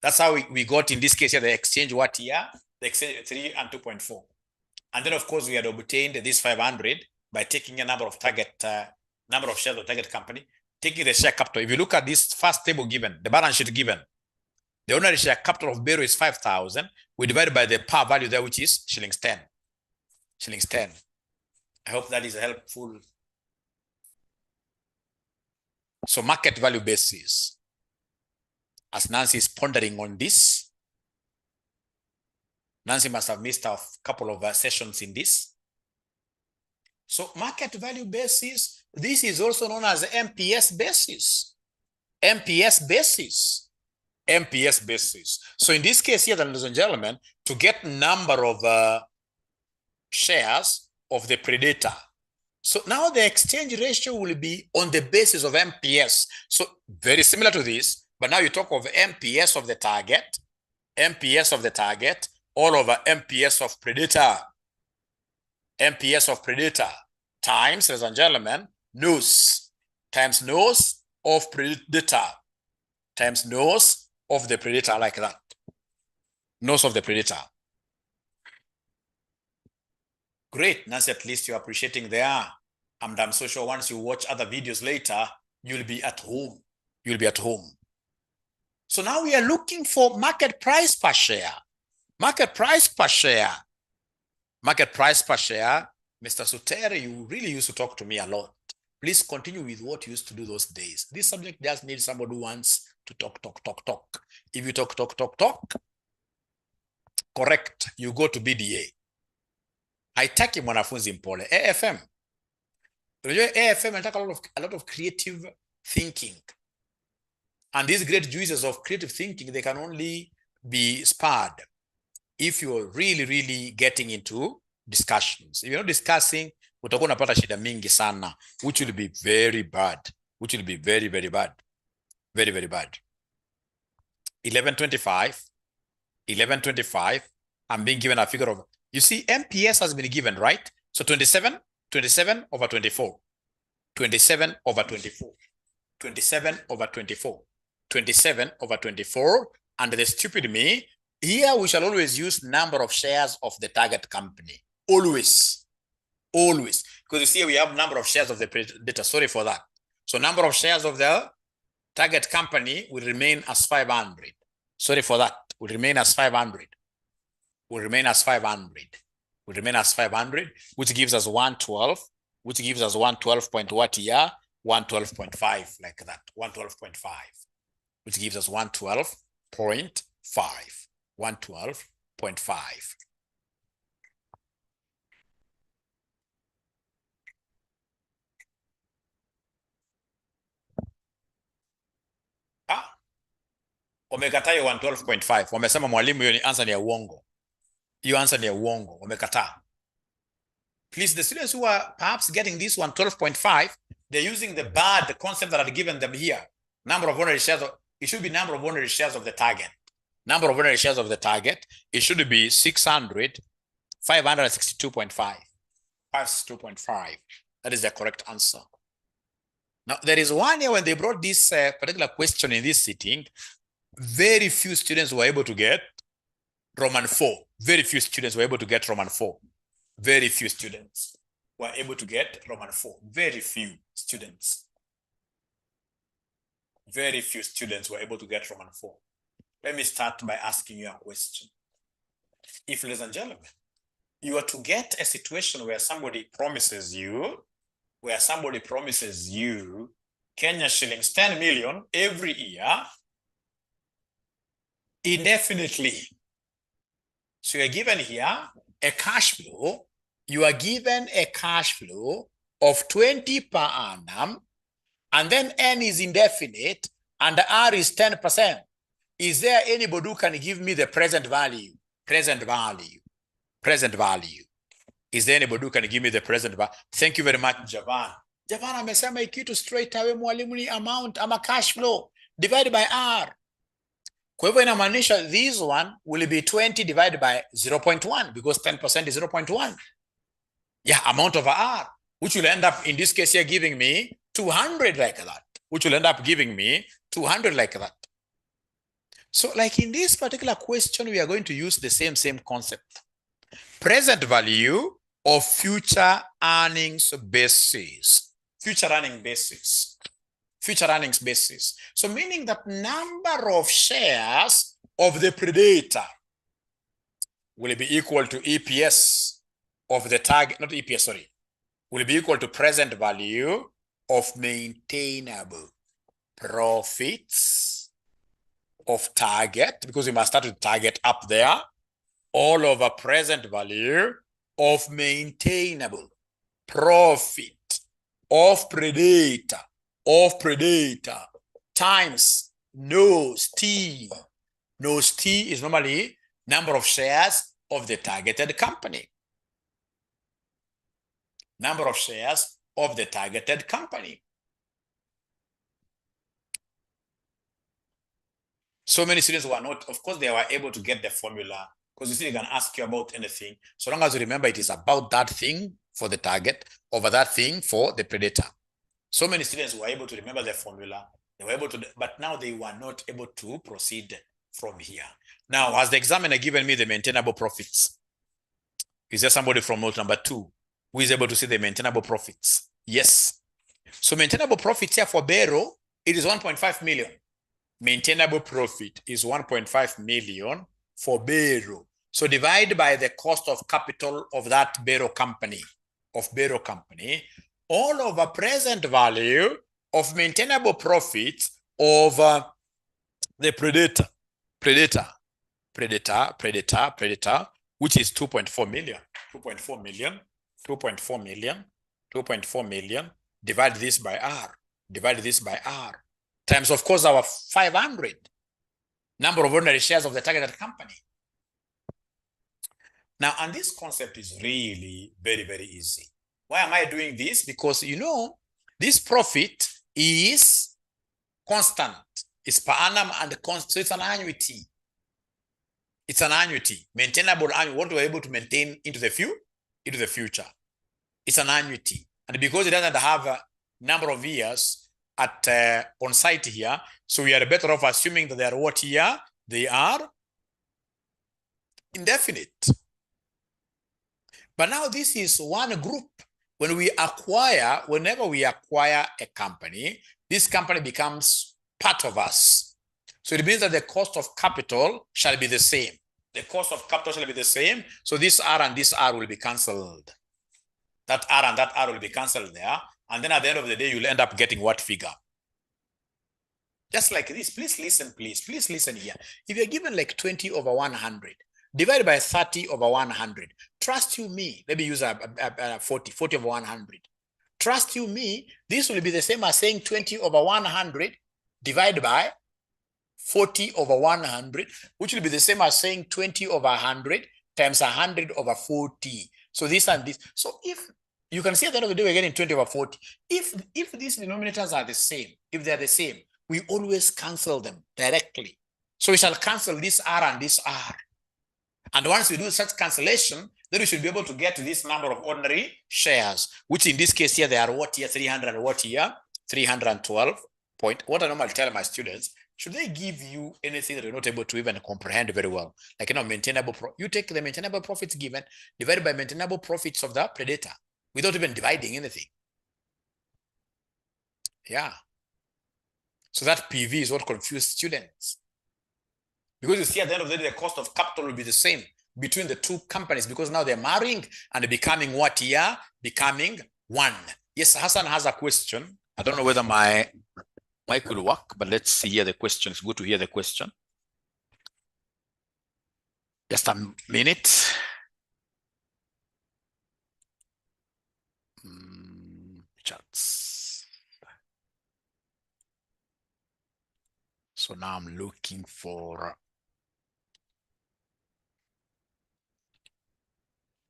That's how we got in this case here the exchange what here? The exchange 3 and 2.4. And then of course we had obtained this 500 by taking a number of shares of target company, taking the share capital. If you look at this first table given, the balance sheet given, the ordinary share capital of Bero is 5,000. We divide by the par value there, which is shillings 10. Shillings 10. I hope that is helpful. So market value basis. As Nancy is pondering on this, Nancy must have missed a couple of sessions in this. So market value basis, this is also known as MPS basis. MPS basis. MPS basis. So in this case here, ladies and gentlemen, to get number of shares of the predator. So now the exchange ratio will be on the basis of MPS. So very similar to this, but now you talk of MPS of the target, all over MPS of predator. MPS of predator times, ladies and gentlemen, nose times nose of predator times nose of the predator, like that. Nose of the predator. Great, Nancy, at least you're appreciating there. And I'm so sure once you watch other videos later, you'll be at home. You'll be at home. So now we are looking for market price per share. Market price per share. Market price per share. Mr. Sutere, you really used to talk to me a lot. Please continue with what you used to do those days. This subject just needs somebody who wants to talk. If you talk, correct, you go to BDA. Haitaki mwanafunzi mpole. AFM. AFM inataka a lot of creative thinking. And these great juices of creative thinking, they can only be sparred if you're really getting into discussions. If you're not discussing, utakuwa unapata shida mingi sana, which will be very bad. Which will be very bad. Very bad. 1125. I'm being given a figure of, you see, MPS has been given, right? So 27 over 24. 27 over 24. 27 over 24. 27 over 24. And the stupid me, here we shall always use number of shares of the target company. Always. Because you see we have number of shares of the predator. Sorry for that. So number of shares of the target company will remain as 500. Sorry for that. Will remain as 500. Will remain as 500. Will remain as 500, which gives us 112. Which gives us 112 point what here? 112.5, like that. 112.5. Which gives us 112.5. 112.5. Wamekataa 112.5. Wamesema mwalimu, hiyo ni answer ni ya uongo. Hiyo answer ni ya uongo. Wamekataa. Please, the students who are perhaps getting this 112.5, they're using the concept that I've given them here. Number of ordinary shares, it should be number of ordinary shares of the target. Number of ordinary shares of the target, it should be 562.5. 562.5. That is the correct answer. Now, there is one year when they brought this particular question in this sitting, very few students were able to get Roman 4. Very few students were able to get Roman 4. Very few students were able to get Roman 4. Very few students. Very few students were able to get Roman 4. Let me start by asking you a question. If, ladies and gentlemen, you are to get a situation where somebody promises you Kenya shillings 10 million every year indefinitely. So you're given here a cash flow. You are given a cash flow of 20 per annum, and then N is indefinite, and R is 10%. Is there anybody who can give me the present value? Present value. Present value. Is there anybody who can give me the present value? Thank you very much, Javan. Javan amesema ikitu straight away mwalimu ni amount ama cash flow divided by R. Kwa hivyo inamaanisha this one will be 20 divided by 0.1 because 10% is 0.1. Yeah, amount of R, which will end up in this case here giving me 200 like that, which will end up giving me 200 like that. So like in this particular question, we are going to use the same concept. Present value of future earnings basis. Future earning basis. Future earnings basis. So meaning that number of shares of the predator will be equal to EPS of the target, not EPS, sorry, will be equal to present value of maintainable profits of target, because we must start with target up there, all over present value of maintainable profit of predator times nose T. Nose T is normally number of shares of the targeted company. Number of shares of the targeted company. So many students were not, of course, they were able to get the formula, because you see, they can ask you about anything. So long as you remember it is about that thing for the target over that thing for the predator. So many students were able to remember the formula. They were able to, but now they were not able to proceed from here. Now, has the examiner given me the maintainable profits? Is there somebody from note number 2 who is able to see the maintainable profits? Yes. So maintainable profits here for Bero, it is 1.5 million. Maintainable profit is 1.5 million for Bero. So divide by the cost of capital of that Bero company, all over present value of maintainable profits of the predator, which is 2.4 million, divide this by R, times, of course, our 500, number of ordinary shares of the targeted company. Now, and this concept is really very, very easy. Why am I doing this? Because, you know, this profit is constant. It's per annum and constant. So it's an annuity. It's an annuity, maintainable annuity. What we're able to maintain into the future. It's an annuity. And because it doesn't have a number of years at on site here, so we are better off assuming that they are what year? They are indefinite. But now this is one group. Whenever we acquire a company, this company becomes part of us. So it means that the cost of capital shall be the same. The cost of capital shall be the same. So this R and this R will be cancelled. That R and that R will be cancelled there. And then at the end of the day, you'll end up getting what figure? Just like this. Please listen, please. Please listen here. If you're given like 20 over 100, divided by 30 over 100. Trust you me, let me use a 40 over 100. Trust you me, this will be the same as saying 20 over 100 divided by 40 over 100, which will be the same as saying 20 over 100 times 100 over 40. So this and this. So if you can see at the end of the day, we're getting 20 over 40. If these denominators are the same, if they're the same, we always cancel them directly. So we shall cancel this R and this R. And once we do such cancellation, then we should be able to get this number of ordinary shares, which in this case here, they are what here? 300 what here? 312 point. What I normally tell my students, should they give you anything that you're not able to even comprehend very well? Like, you know, maintainable, you take the maintainable profits given, divided by maintainable profits of the predator, without even dividing anything. Yeah. So that PV is what confused students. Because you see, at the end of the day, the cost of capital will be the same between the two companies because now they're marrying and becoming what here? Becoming one. Yes, Hassan has a question. I don't know whether my mic will work, but let's see here the question. It's good to hear the question. Just a minute. Charts. So now I'm looking for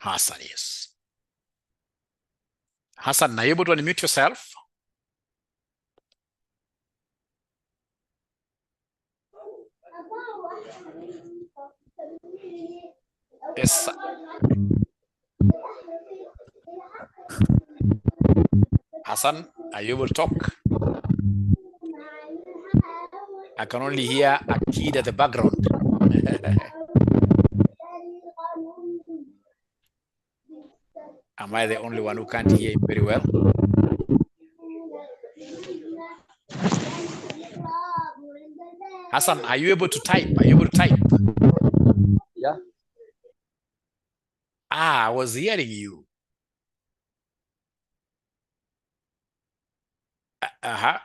Hassan, yes. Hassan, are you able to unmute yourself? Yes. Hassan, are you able to talk? I can only hear a kid at the background. Am I the only one who can't hear him very well? Hassan, are you able to type? Are you able to type? Yeah. I was hearing you. Uh-huh.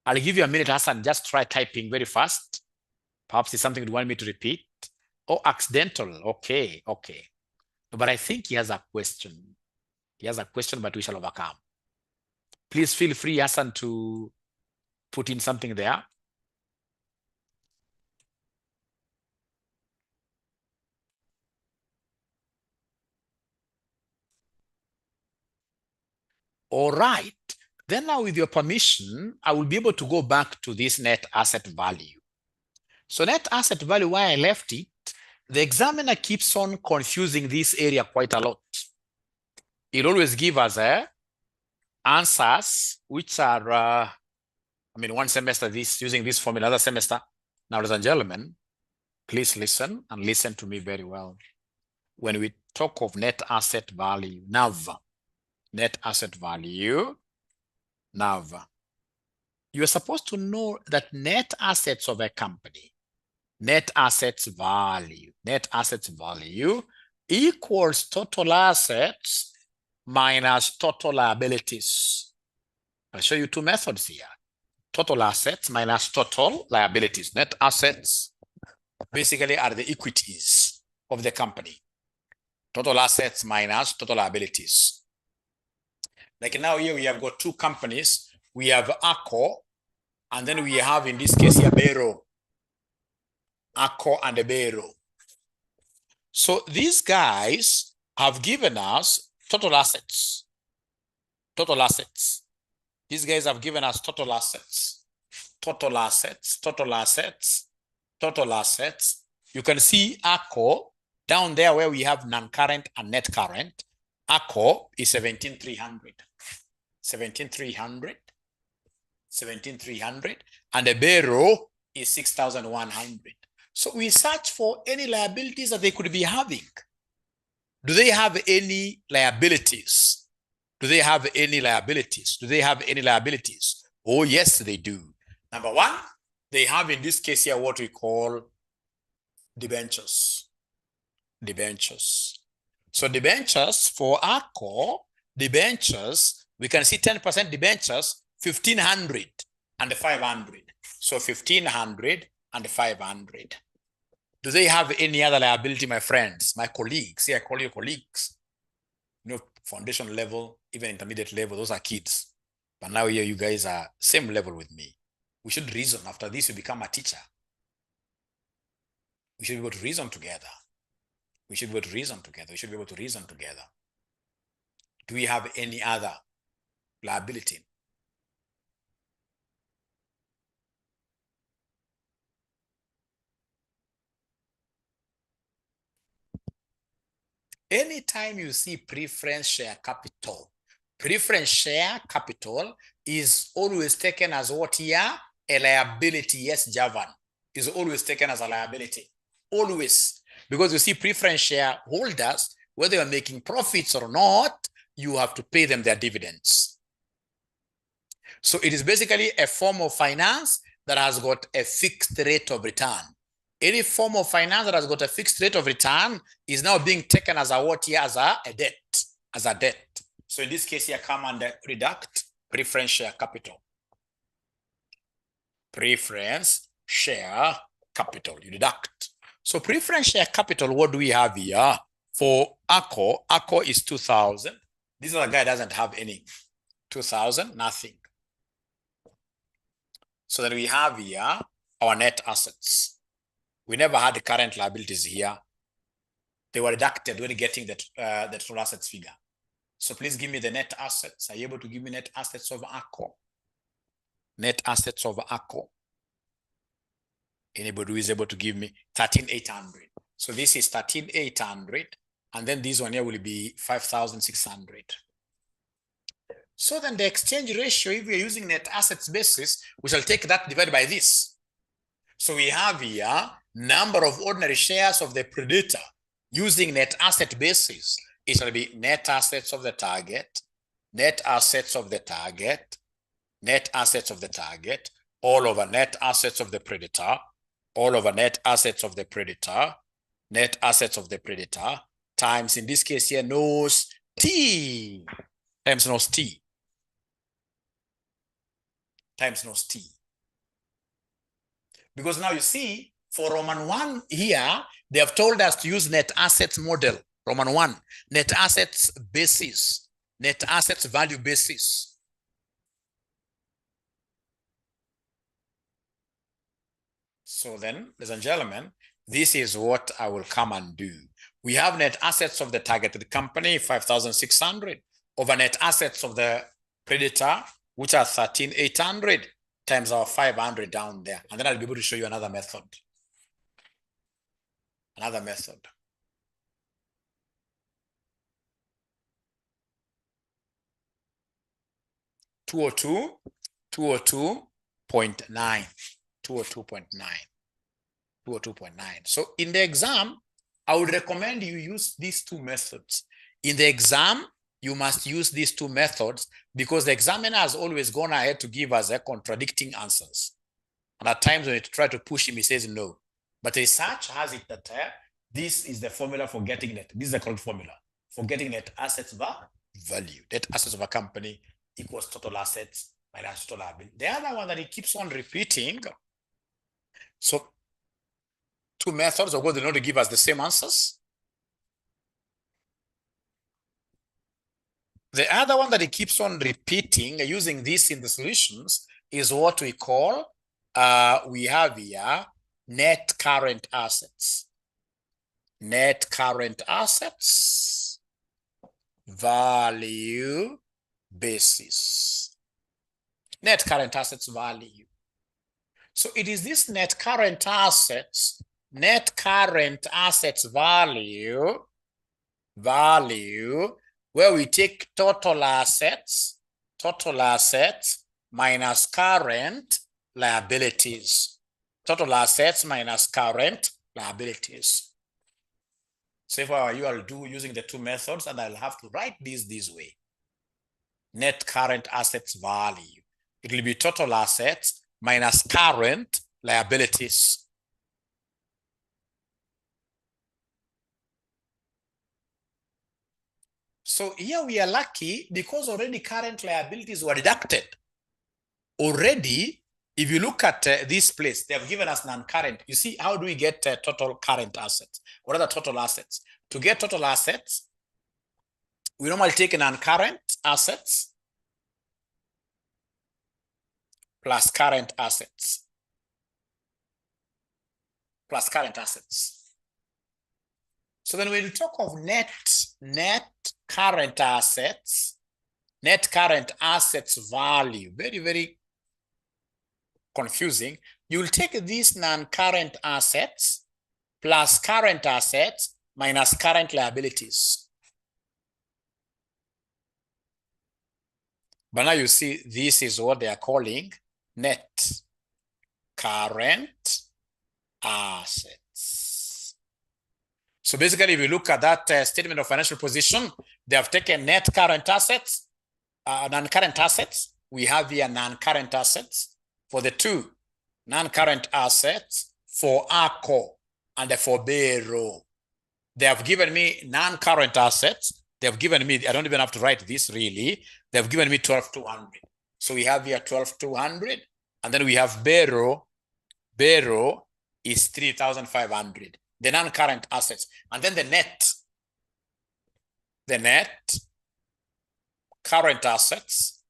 I'll give you a minute, Hassan. Just try typing very fast. Perhaps it's something you want me to repeat. Oh, accidental. Okay, okay. But I think he has a question. He has a question, but we shall overcome. Please feel free, Hassan, to put in something there. All right. Then now, with your permission, I will be able to go back to this net asset value. So net asset value, why I left it, the examiner keeps on confusing this area quite a lot. It always gives us answers which are, one semester using this formula, other semester. Now, ladies and gentlemen, please listen and listen to me very well. When we talk of net asset value, NAV, net asset value, NAV, you're supposed to know that net assets of a company, net assets value equals total assets minus total liabilities. I'll show you two methods here. Total assets minus total liabilities. Net assets basically are the equities of the company. Total assets minus total liabilities. Like now here we have got two companies. We have ACO, and then we have in this case here Bero. ACO and Bero. So these guys have given us total assets. Total assets. These guys have given us total assets. Total assets, total assets, total assets. You can see ACO down there where we have non-current and net current. ACO is 17,300. 17,300. 17,300. And the Bero is 6,100. So we search for any liabilities that they could be having. Do they have any liabilities? Do they have any liabilities? Do they have any liabilities? Oh, yes, they do. Number one, they have in this case here what we call debentures. Debentures. So debentures for ACO, debentures, we can see 10% debentures, 1,500 and 500. So 1,500 and 500. Do they have any other liability, my friends, my colleagues? Yeah, I call you colleagues. You know, foundation level, even intermediate level, those are kids. But now here you guys are same level with me. We should reason. After this, you become a teacher. We should be able to reason together. We should be able to reason together. We should be able to reason together. Do we have any other liability? Anytime you see preference share capital is always taken as what here? A liability. Yes, Javan is always taken as a liability. Always. Because you see preference share holders, whether you're making profits or not, you have to pay them their dividends. So it is basically a form of finance that has got a fixed rate of return. Any form of finance that has got a fixed rate of return is now being taken as a what here? As a debt. As a debt. So in this case here, come and deduct preference share capital. Preference share capital. You deduct. So preference share capital, what do we have here? For ACO is 2,000. This other guy doesn't have any. 2,000, nothing. So then we have here our net assets. We never had the current liabilities here. They were deducted when getting the total assets figure. So please give me the net assets. Are you able to give me net assets of ACO? Net assets of ACO. Anybody who is able to give me 13,800. So this is 13,800. And then this one here will be 5,600. So then the exchange ratio, if we're using net assets basis, we shall take that divided by this. So we have here number of ordinary shares of the predator using net asset basis. It shall be net assets of the target, net assets of the target, net assets of the target, all over net assets of the predator, all over net assets of the predator, net assets of the predator, times, in this case here, nos T, times nos T, times nos T. Because now you see, for Roman 1 here, they have told us to use net assets model. Roman 1, net assets basis, net assets value basis. So then, ladies and gentlemen, this is what I will come and do. We have net assets of the targeted company, 5,600, over net assets of the predator, which are 13,800, times our 500 down there. And then I'll be able to show you another method. Another method. $202.9. 202.9. So in the exam, I would recommend you use these two methods. In the exam, you must use these two methods because the examiner has always gone ahead to give us contradicting answers. And at times when you try to push him, he says no. But research has it that this is the formula for getting net. This is the correct formula for getting net assets value. Net assets of a company equals total assets minus total liability. The other one that he keeps on repeating. So two methods are going to give us the same answers. The other one that he keeps on repeating, using this in the solutions, is what we call, we have here, net current assets. Net current assets, value basis. Net current assets value. So it is this net current assets value, where we take total assets minus current liabilities. Total assets minus current liabilities. So if I were you, I'll do using the two methods and I'll have to write this way. Net current assets value. It will be total assets minus current liabilities. So here we are lucky because already current liabilities were deducted. Already, if you look at this place, they have given us non-current. You see, how do we get total current assets? What are the total assets? To get total assets, we normally take non-current assets plus current assets. Plus current assets. So then when you talk of net current assets value, very, very confusing. You'll take these non-current assets plus current assets minus current liabilities. But now you see this is what they are calling net current assets. So basically, if you look at that statement of financial position, they have taken net current assets, non-current assets, we have here non-current assets for the two non-current assets for ACO and for Bero. They have given me non-current assets. They have given me, I don't even have to write this really. They have given me 12,200. So we have here 12,200. And then we have Bero. Bero is 3,500. The non-current assets. And then the net current assets,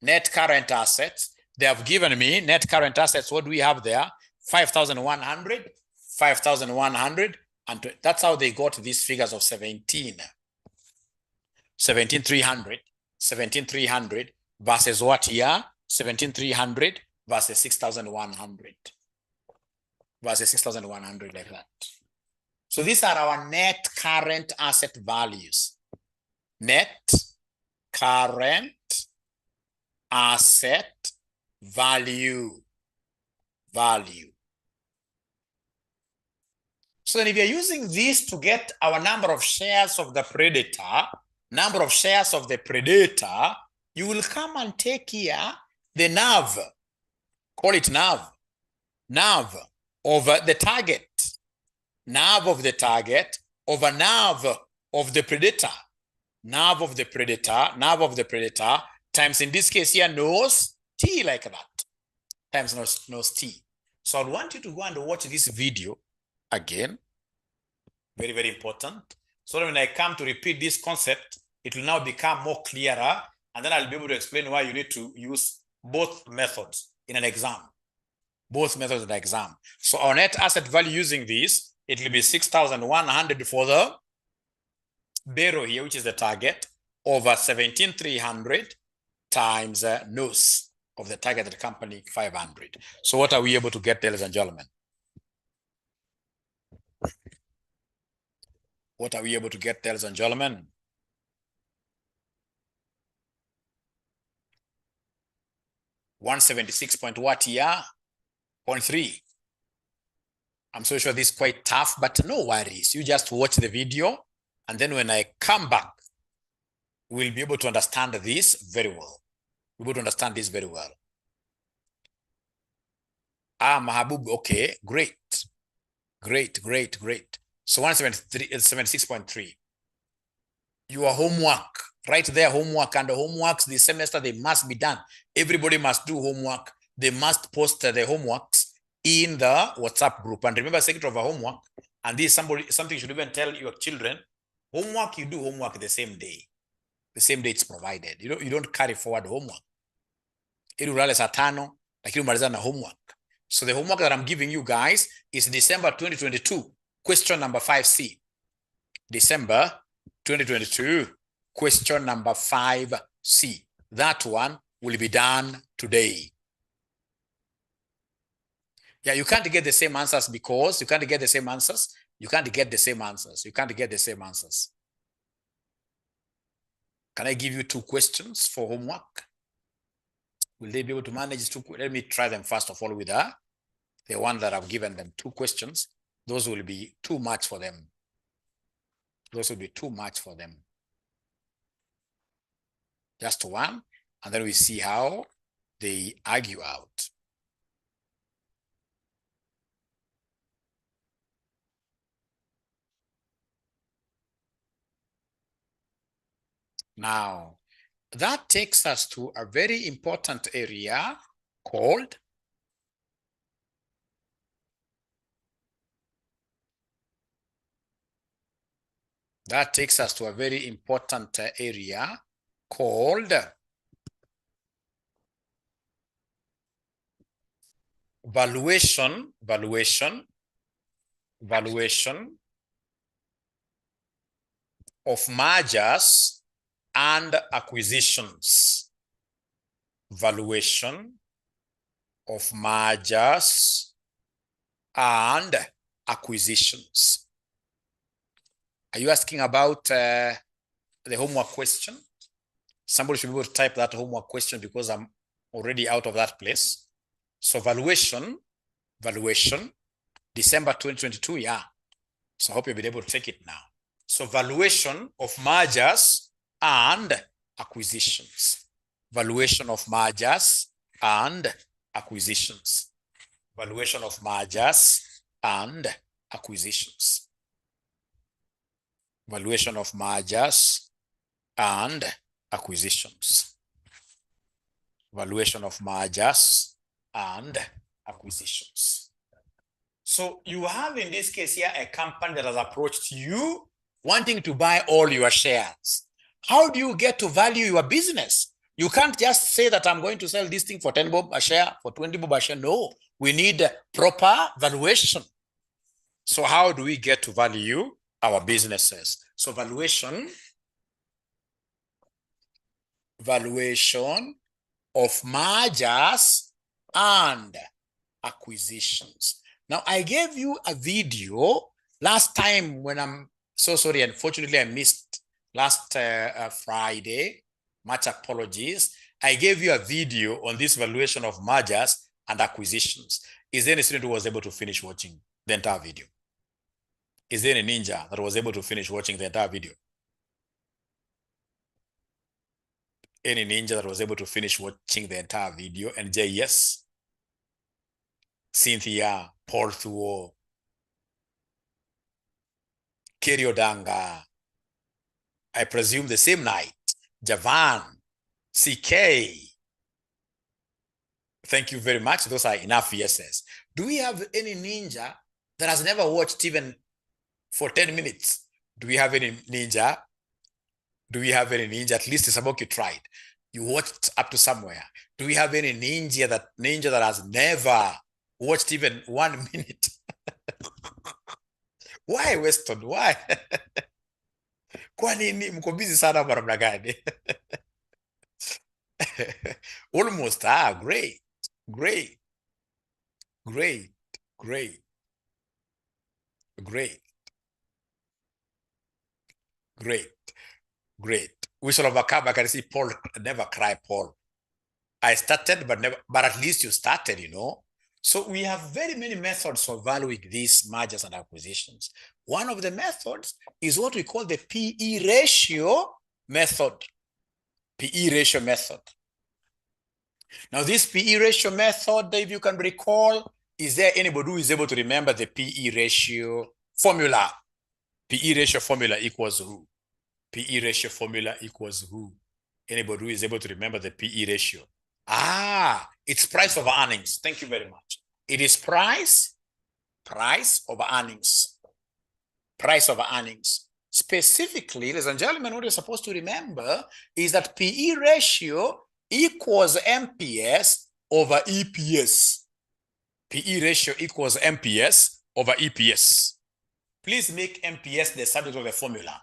net current assets. They have given me net current assets. What do we have there? 5,100, 5,100. And that's how they got these figures of 17,300 versus what here? 17,300 versus 6,100 versus 6,100 like that. So these are our net current asset values. Net current asset value. So then if you're using this to get our number of shares of the predator, you will come and take here the NAV, call it NAV over the target, NAV of the target over NAV of the predator, NAV of the predator times, in this case here, nose T like that, times nose T. So I want you to go and watch this video again. Very, very important. So that when I come to repeat this concept, it will now become more clearer. And then I'll be able to explain why you need to use both methods in an exam. Both methods in an exam. So our net asset value using this, it will be 6,100 for the Bero here, which is the target, over 17,300 times nose of the targeted company 500. So what are we able to get, ladies and gentlemen? What are we able to get, ladies and gentlemen? $176.3. I'm so sure this is quite tough, but no worries. You just watch the video, and then when I come back, we'll be able to understand this very well. We'll be able to understand this very well. Mahabub, okay, great. So 176.3. Your homework, right there, homework, and the homeworks this semester, they must be done. Everybody must do homework. They must post the homeworks in the WhatsApp group. And remember, secret of a homework, and this is something you should even tell your children. Homework, you do homework the same day. The same day it's provided. You don't carry forward homework. Homework. So the homework that I'm giving you guys is December 2022, question number 5C. December 2022, question number 5C. That one will be done today. Yeah, you can't get the same answers because you can't get the same answers. Can I give you 2 questions for homework? Will they be able to manage 2? Let me try them first of all with the one that I've given them 2 questions. Those will be too much for them. Just one, and then we see how they argue out. Now, that takes us to a very important area called valuation of mergers and acquisitions. Valuation of mergers and acquisitions. Are you asking about the homework question? Somebody should be able to type that homework question because I'm already out of that place. So valuation, December 2022, yeah. So I hope you'll be able to take it now. So valuation of mergers and acquisitions. valuation of mergers and acquisitions. Valuation of mergers and acquisitions. Valuation of mergers and acquisitions. Valuation of mergers and acquisitions. So you have in this case here a company that has approached you wanting to buy all your shares. How do you get to value your business? You can't just say that I'm going to sell this thing for 10 bob a share, for 20 bob a share. No, we need proper valuation. So how do we get to value our businesses? So valuation of mergers and acquisitions. Now, I gave you a video last time when I'm so sorry. Unfortunately, I missed last Friday. Much apologies. I gave you a video on this valuation of mergers and acquisitions. Is there any student who was able to finish watching the entire video? Is there any ninja that was able to finish watching the entire video? Any ninja that was able to finish watching the entire video? And Jay, yes. Cynthia, Paul Thuo, Keriodanga, I presume the same night, Javan, CK. Thank you very much. Those are enough yeses. Do we have any ninja that has never watched even for 10 minutes? Do we have any ninja? Do we have any ninja? At least Saboki you tried. You watched up to somewhere. Do we have any ninja that has never watched even 1 minute? Why, Weston? Why? Kwa nini mko busy sana barabara gani? Almost. Great. Great. Great. Great. Great. Great. Great. We shall overcome. I can see Paul never cry, Paul. I started, but at least you started, you know. So we have very many methods for valuing these mergers and acquisitions. One of the methods is what we call the PE ratio method. PE ratio method. Now, this PE ratio method, if you can recall, is there anybody who is able to remember the PE ratio formula? PE ratio formula equals who? PE ratio formula equals who? Anybody who is able to remember the PE ratio? It's price over earnings. Thank you very much. It is price over earnings. Price over earnings. Specifically, ladies and gentlemen, what you're supposed to remember is that PE ratio equals MPS over EPS. PE ratio equals MPS over EPS. Please make MPS the subject of the formula.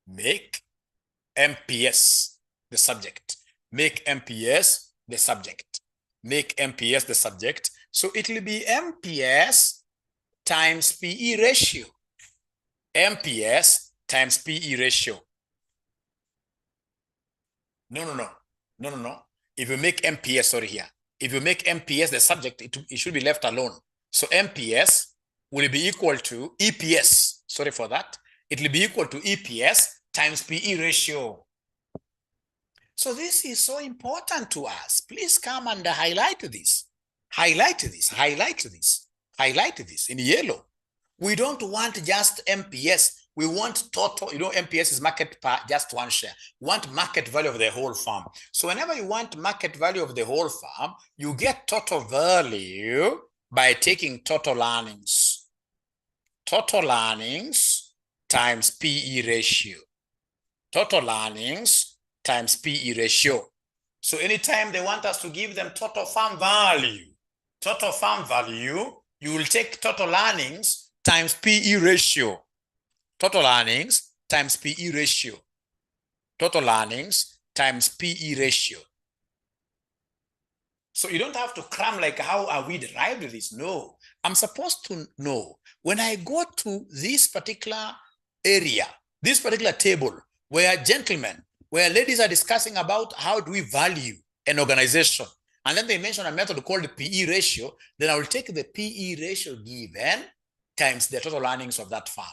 Make MPS the subject. Make MPS the subject. Make MPS the subject. So it will be MPS times PE ratio. MPS times PE ratio. No. If you make MPS, sorry here. If you make MPS the subject, it should be left alone. So MPS will be equal to EPS. Sorry for that. It will be equal to EPS times PE ratio. So this is so important to us. Please come and highlight this. Highlight this, highlight this, highlight this in yellow. We don't want just MPS. We want total, you know, MPS is market per just one share. We want market value of the whole firm. So whenever you want market value of the whole firm, you get total value by taking total earnings. Total earnings times PE ratio. Total earnings times PE ratio. So anytime they want us to give them total firm value, you will take total earnings times PE ratio. Total earnings times PE ratio. Total earnings times PE ratio. So you don't have to cram like how are we derived this? No, I'm supposed to know when I go to this particular area, this particular table where gentlemen, where ladies are discussing about how do we value an organization. And then they mention a method called the PE ratio. Then I will take the PE ratio given times the total earnings of that firm.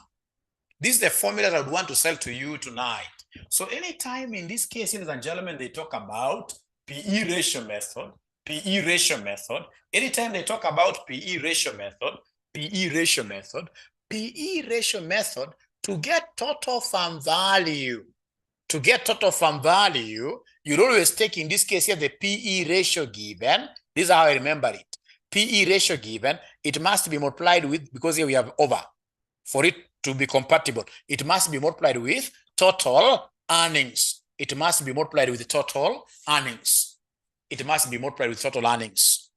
This is the formula that I would want to sell to you tonight. So anytime in this case, ladies and gentlemen, they talk about PE ratio method, PE ratio method. Anytime they talk about PE ratio method, PE ratio method, PE ratio method, to get total firm value, to get total firm value, you'd always take, in this case here, the PE ratio given. This is how I remember it. PE ratio given, it must be multiplied with, because here we have over. For it to be compatible, it must be multiplied with total earnings. It must be multiplied with total earnings. It must be multiplied with total earnings.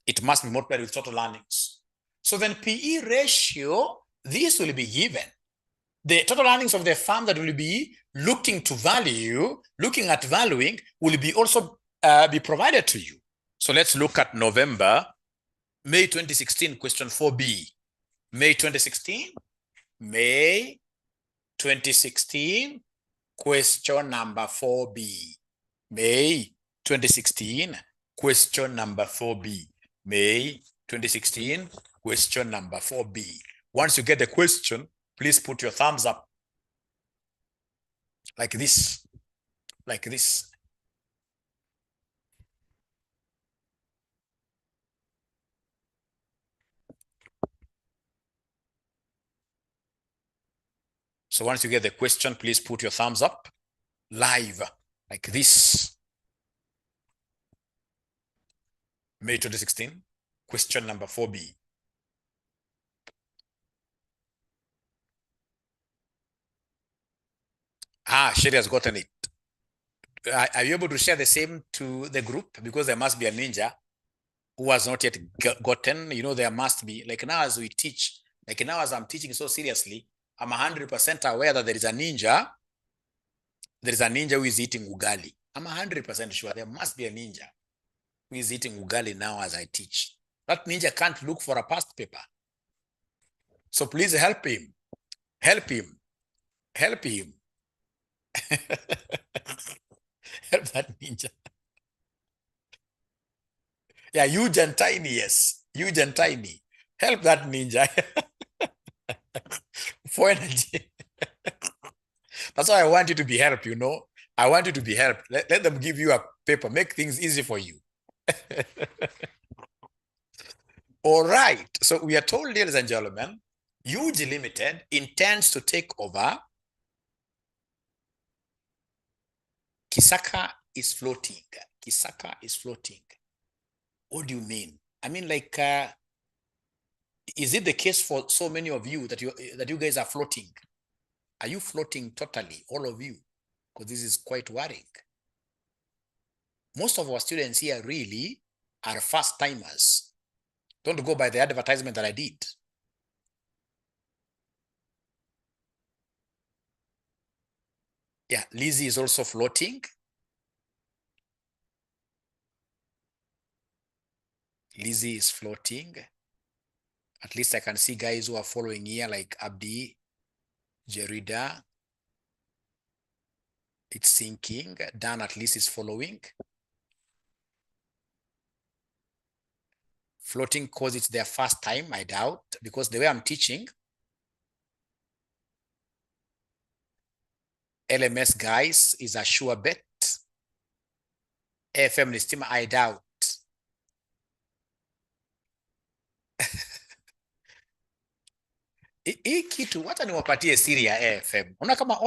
It must be multiplied with total earnings. So then PE ratio, this will be given. The total earnings of the firm that will be looking to value, looking at valuing, will be also be provided to you. So let's look at May 2016, question 4B. May 2016, May 2016, question number 4B. May 2016, question number 4B. May 2016, question number 4B. Once you get the question, please put your thumbs up. Like this. Like this. So once you get the question, please put your thumbs up live, like this. May 2016, question number 4B. Sherry has gotten it. Are you able to share the same to the group? Because there must be a ninja who has not yet gotten, you know, there must be, like now as we teach, like now as I'm teaching so seriously, I'm 100% aware that there is a ninja who is eating ugali. I'm 100% sure there must be a ninja who is eating ugali now as I teach. That ninja can't look for a past paper. So please help him. Help him. Help him. Help that ninja. Yeah, huge and tiny, yes. Huge and tiny. Help that ninja. For energy. That's why I want you to be helped, you know. I want you to be helped. Let them give you a paper. Make things easy for you. All right. So we are told, ladies and gentlemen, UG Limited intends to take over. Kisaka is floating. Kisaka is floating. What do you mean? I mean, like, is it the case for so many of you that you guys are floating? Are you floating totally, all of you? Because this is quite worrying. Most of our students here really are first timers. Don't go by the advertisement that I did. Yeah, Lizzie is also floating. Lizzie is floating. At least I can see guys who are following here, like Abdi, Jerida. It's sinking. Dan at least is following. Floating because it's their first time, I doubt, because the way I'm teaching, LMS guys is a sure bet. AFM listima, I doubt. Hii kitu wacha niwapatie siri ya AFM. Unaona kama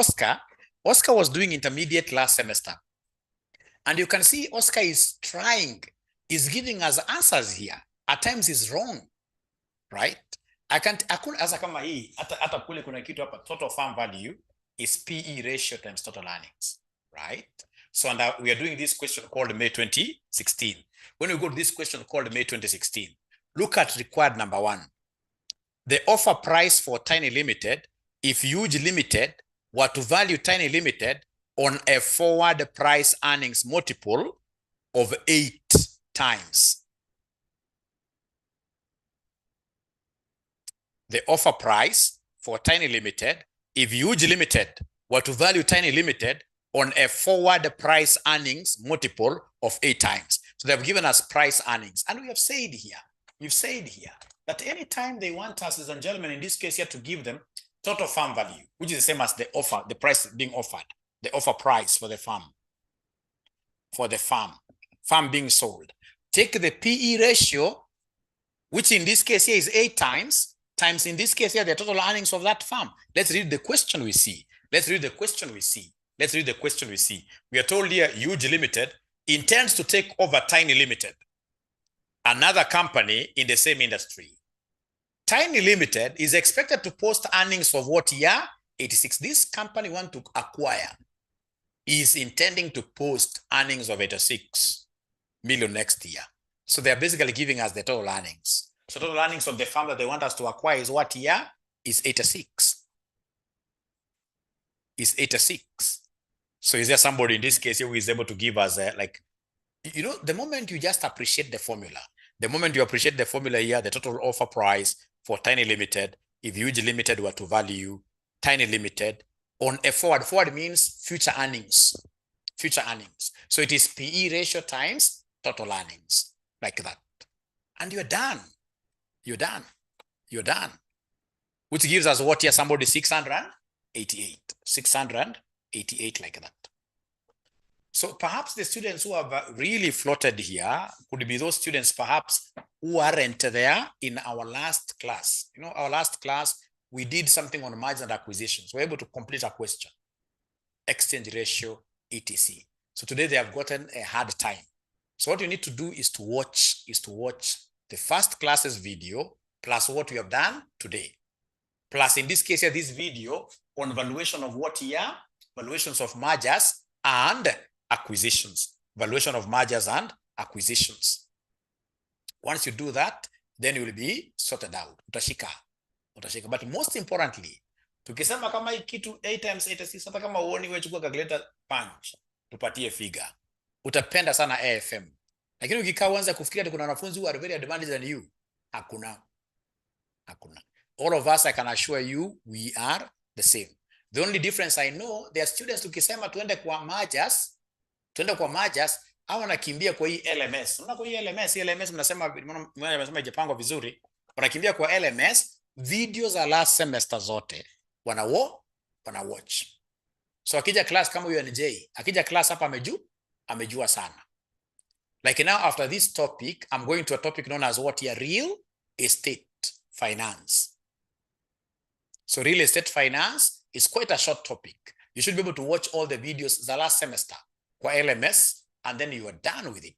Oscar was doing intermediate last semester. And you can see Oscar is trying, is giving us answers here. At times is wrong, right? Asa kama hii, hata kule kuna kitu hapa, total firm value is PE ratio times total earnings, right? So we are doing this question called May 2016. When we go to this question called May 2016, look at required number 1. The offer price for Tiny Limited, if Huge Limited were to value Tiny Limited on a forward price earnings multiple of 8 times. The offer price for Tiny Limited, if Huge Limited were to value Tiny Limited on a forward price earnings multiple of 8 times. So they've given us price earnings. And we have said here, that anytime they want us, ladies and gentlemen, in this case here, to give them total firm value, which is the same as the offer, the price being offered, the offer price for the firm. for the farm being sold. Take the PE ratio, which in this case here is 8 times in this case here the total earnings of that farm. Let's read the question we see. We are told here Huge Limited intends to take over Tiny Limited, another company in the same industry. Tiny Limited is expected to post earnings of what year? 86. This company want to acquire is intending to post earnings of 86 million next year. So they're basically giving us the total earnings. So total earnings of the firm that they want us to acquire is what year? Is 86. Is 86. So is there somebody in this case here who is able to give us the moment you just appreciate the formula, here, the total offer price for Tiny Limited, if Huge Limited were to value Tiny Limited on a forward means future earnings. So it is PE ratio times total earnings, like that. And you're done. Which gives us what here? Somebody 688, like that. So perhaps the students who have really floated here could be those students perhaps who aren't there in our last class. Our last class, we did something on mergers and acquisitions. We're able to complete a question, exchange ratio, etc. So today they have gotten a hard time. So what you need to do is to watch the first class's video plus what we have done today. Plus in this case here, this video on valuation of what year? Valuations of mergers and acquisitions. Once you do that, then you will be sorted out. Utashika. But most importantly, tukisema kama hii kitu 8 times 86, hata kama uoni wewe chukua calculator punch, tupatie figure. Utapenda sana AFM. Lakini ukikaa uanze kufikiria kuna wanafunzi who are very advanced than you, hakuna. All of us, I can assure you, we are the same. The only difference I know, there are students tukisema tuende kwa mergers, au wanakimbia kwa hii LMS. Unaona kwa hii LMS mnasema ijapangwa vizuri. Wanakimbia kwa LMS, video za last semester zote wana watch. So akija class kama UNJ, akija class hapa amejua sana. Like now after this topic, I'm going to a topic known as what here? Real estate finance. So real estate finance is quite a short topic. You should be able to watch all the videos the last semester kwa LMS and then you are done with it.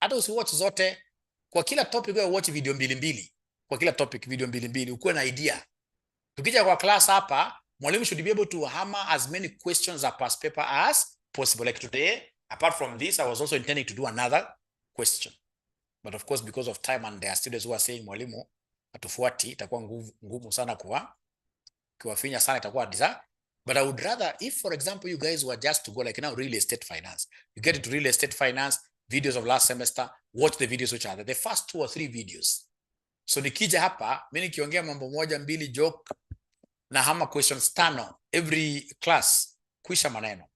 Hata usiwatch zote, kwa kila topic wewe watch video mbili. Ukuwe na idea. Tukija kwa class hapa, mwalimu should be able to hammer as many questions a past paper as possible. Like today, apart from this, I was also intending to do another question. But of course, because of time and there are students who are saying, mwalimu, atufuati, itakuwa ngumu sana kuwafinya sana, itakuwa disa. But I would rather, if for example, you guys were just to go like now real estate finance, you get into real estate finance, videos of last semester, watch the videos which are the first 2 or 3 videos. So nikija hapa, mimi nikiongea mambo moja mbili joke na hama questions 5 every class, kuisha maneno.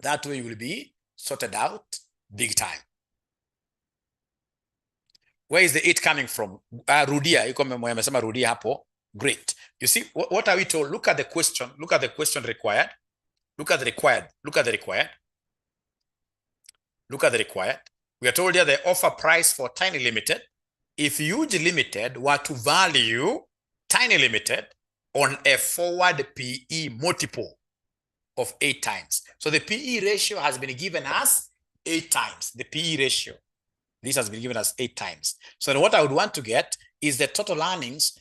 That way you will be sorted out big time. Where is the 8 coming from? Rudia, yuko amesema rudia hapo. Great. You see, what are we told? Look at the question. Look at the question required. Look at the required. We are told here the offer price for Tiny Limited. If Huge Limited were to value Tiny Limited on a forward PE multiple of 8 times. So the PE ratio has been given us 8 times. The PE ratio. This has been given us 8 times. So what I would want to get is the total earnings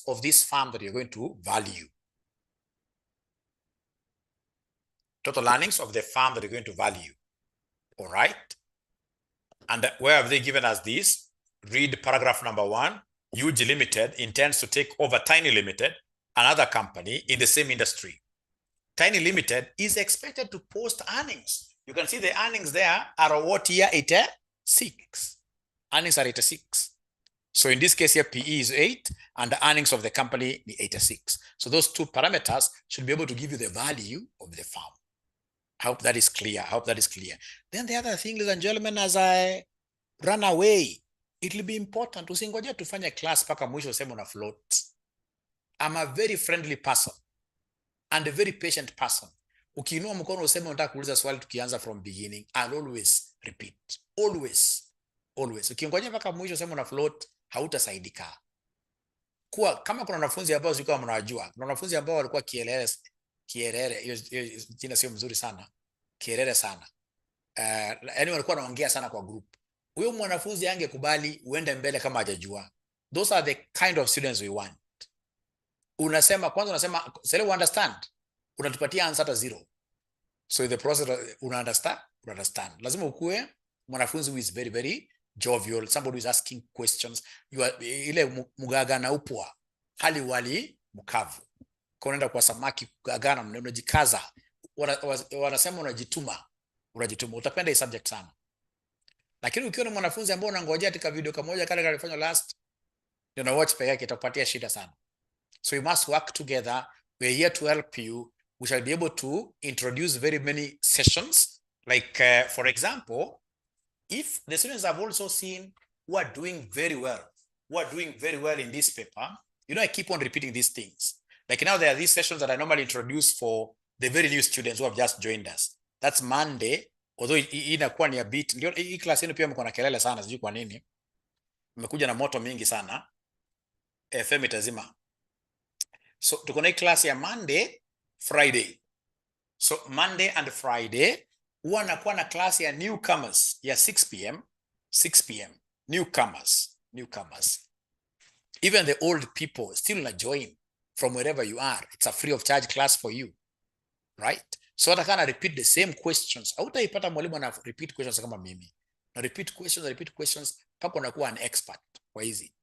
of this farm that you're going to value. Total earnings of the farm that you're going to value. All right. And where have they given us this? Read paragraph number 1. Huge Limited intends to take over Tiny Limited, another company in the same industry. Tiny Limited is expected to post earnings. You can see the earnings there are what year? 86. Earnings are 86. So in this case here, PE is 8 and the earnings of the company is 86. So those 2 parameters should be able to give you the value of the farm. I hope that is clear. Then the other thing, ladies and gentlemen, as I run away, it will be important. Usingoje tufanye class paka mwisho sema una float. I'm a very friendly person and a very patient person. Ukiinua mkono useme unataka kuuliza swali tukianza from beginning, I'll always repeat. Always. Always. Ukingojea mpaka mwisho useme una float, hautasaidika. Kama kuna wanafunzi ambao sikuwa mnawajua, kuna wanafunzi ambao walikuwa kierere, hiyo jina sio mzuri sana. Kierere sana. Yaani walikuwa wanaongea sana kwa group. Huyo mwanafunzi angekubali uende mbele kama hajajua. Those are the kind of students we want. Unasema kwanza, unasema sasa understand, unatupatia answer hata zero. So in the process una understand. Lazima ukue mwanafunzi who is very very jovial, somebody who is asking questions. You are ile mugagana upwa, hali wali mkavu. Kwa unaenda kwa samaki kugagana, unajikaza. Wanasema unajituma, utapenda hii subject sana. Lakini ukiwa ni mwanafunzi ambaye unangojea katika video kamoja kale kalifanywa last, ndio watch peke yake, itakupatia shida sana. So you must work together. We're here to help you. We shall be able to introduce very many sessions. Like, for example, if the students have also seen who are doing very well in this paper, you know, I keep on repeating these things. Like now there are these sessions that I normally introduce for the very new students who have just joined us. That's Monday, although inakuwa ni a bit. Ndio hii class yenu pia mko na kelele sana, sijui kwa nini. Mmekuja na moto mingi sana. FM itazima. So tuko na class ya Monday, Friday. So Monday and Friday huwa nakuwa na class ya newcomers ya 6 p.m. Newcomers. Even the old people still na join from wherever you are. It's a free of charge class for you. Right? So hata kana repeat the same questions. Hautaipata mwalimu ana repeat questions kama mimi. Na repeat questions mpaka unakuwa an expert kwa hizi.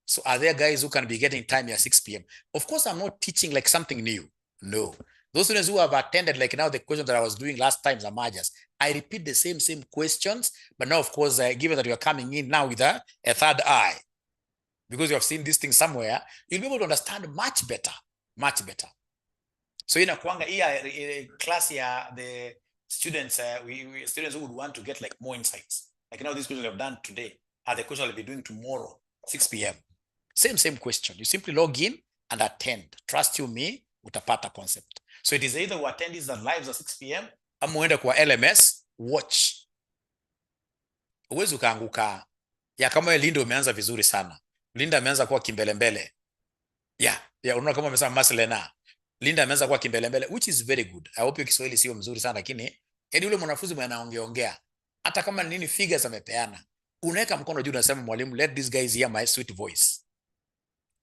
So are there guys who can be getting time at 6 p.m.? Of course, I'm not teaching like something new. No. Those students who have attended, like now the questions that I was doing last time, Zamajas, I repeat the same questions. But now, of course, given that you are coming in now with a third eye, because you have seen this thing somewhere, you'll be able to understand much better. So in a class here, the students, students who would want to get like more insights. Like now, these questions we have done today are the questions I'll be doing tomorrow, 6 p.m. Same question. You simply log in and attend. Trust you me, utapata concept. So it is either we attend these lives at 6 p.m. ama uende kwa LMS, watch. Uwezi ukaanguka. Ya kama Linda umeanza vizuri sana. Linda ameanza kuwa kimbelembele. Unaona kama amesema Maslena. Linda ameanza kuwa kimbelembele, which is very good. I hope your Kiswahili sio mzuri sana, lakini yaani yule mwanafunzi mwenye anaongea hata kama nini figures amepeana, unaweka mkono juu unasema mwalimu, let these guys hear my sweet voice.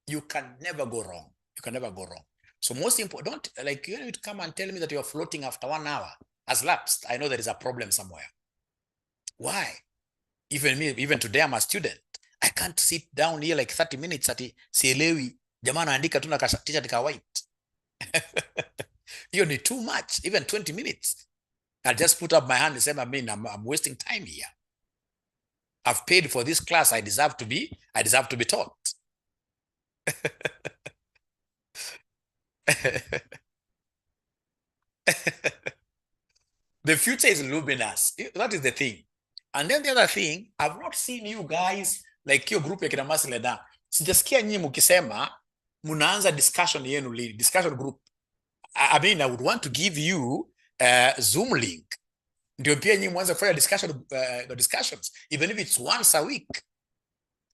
You can never go wrong. So most important, don't like you need to come and tell me that you are floating after 1 hour has lapsed. I know there is a problem somewhere. Why? Even today I'm a student. I can't sit down here like 30 minutes ati sielewi. Jamaa anaandika tu na t-shirt ka white. You need too much. Even 20 minutes. I'll just put up my hand and say, I'm wasting time here. I've paid for this class. I deserve to be taught. The future is luminous. That is the thing. And then the other thing, I've not seen you guys like your group ya kina Masleda. Sijasikia nyinyi mkisema mnaanza discussion yenu lini, discussion group. I mean, I would want to give you a Zoom link. Ndio pia nyinyi mwanze kufanya discussions, even if it's once a week.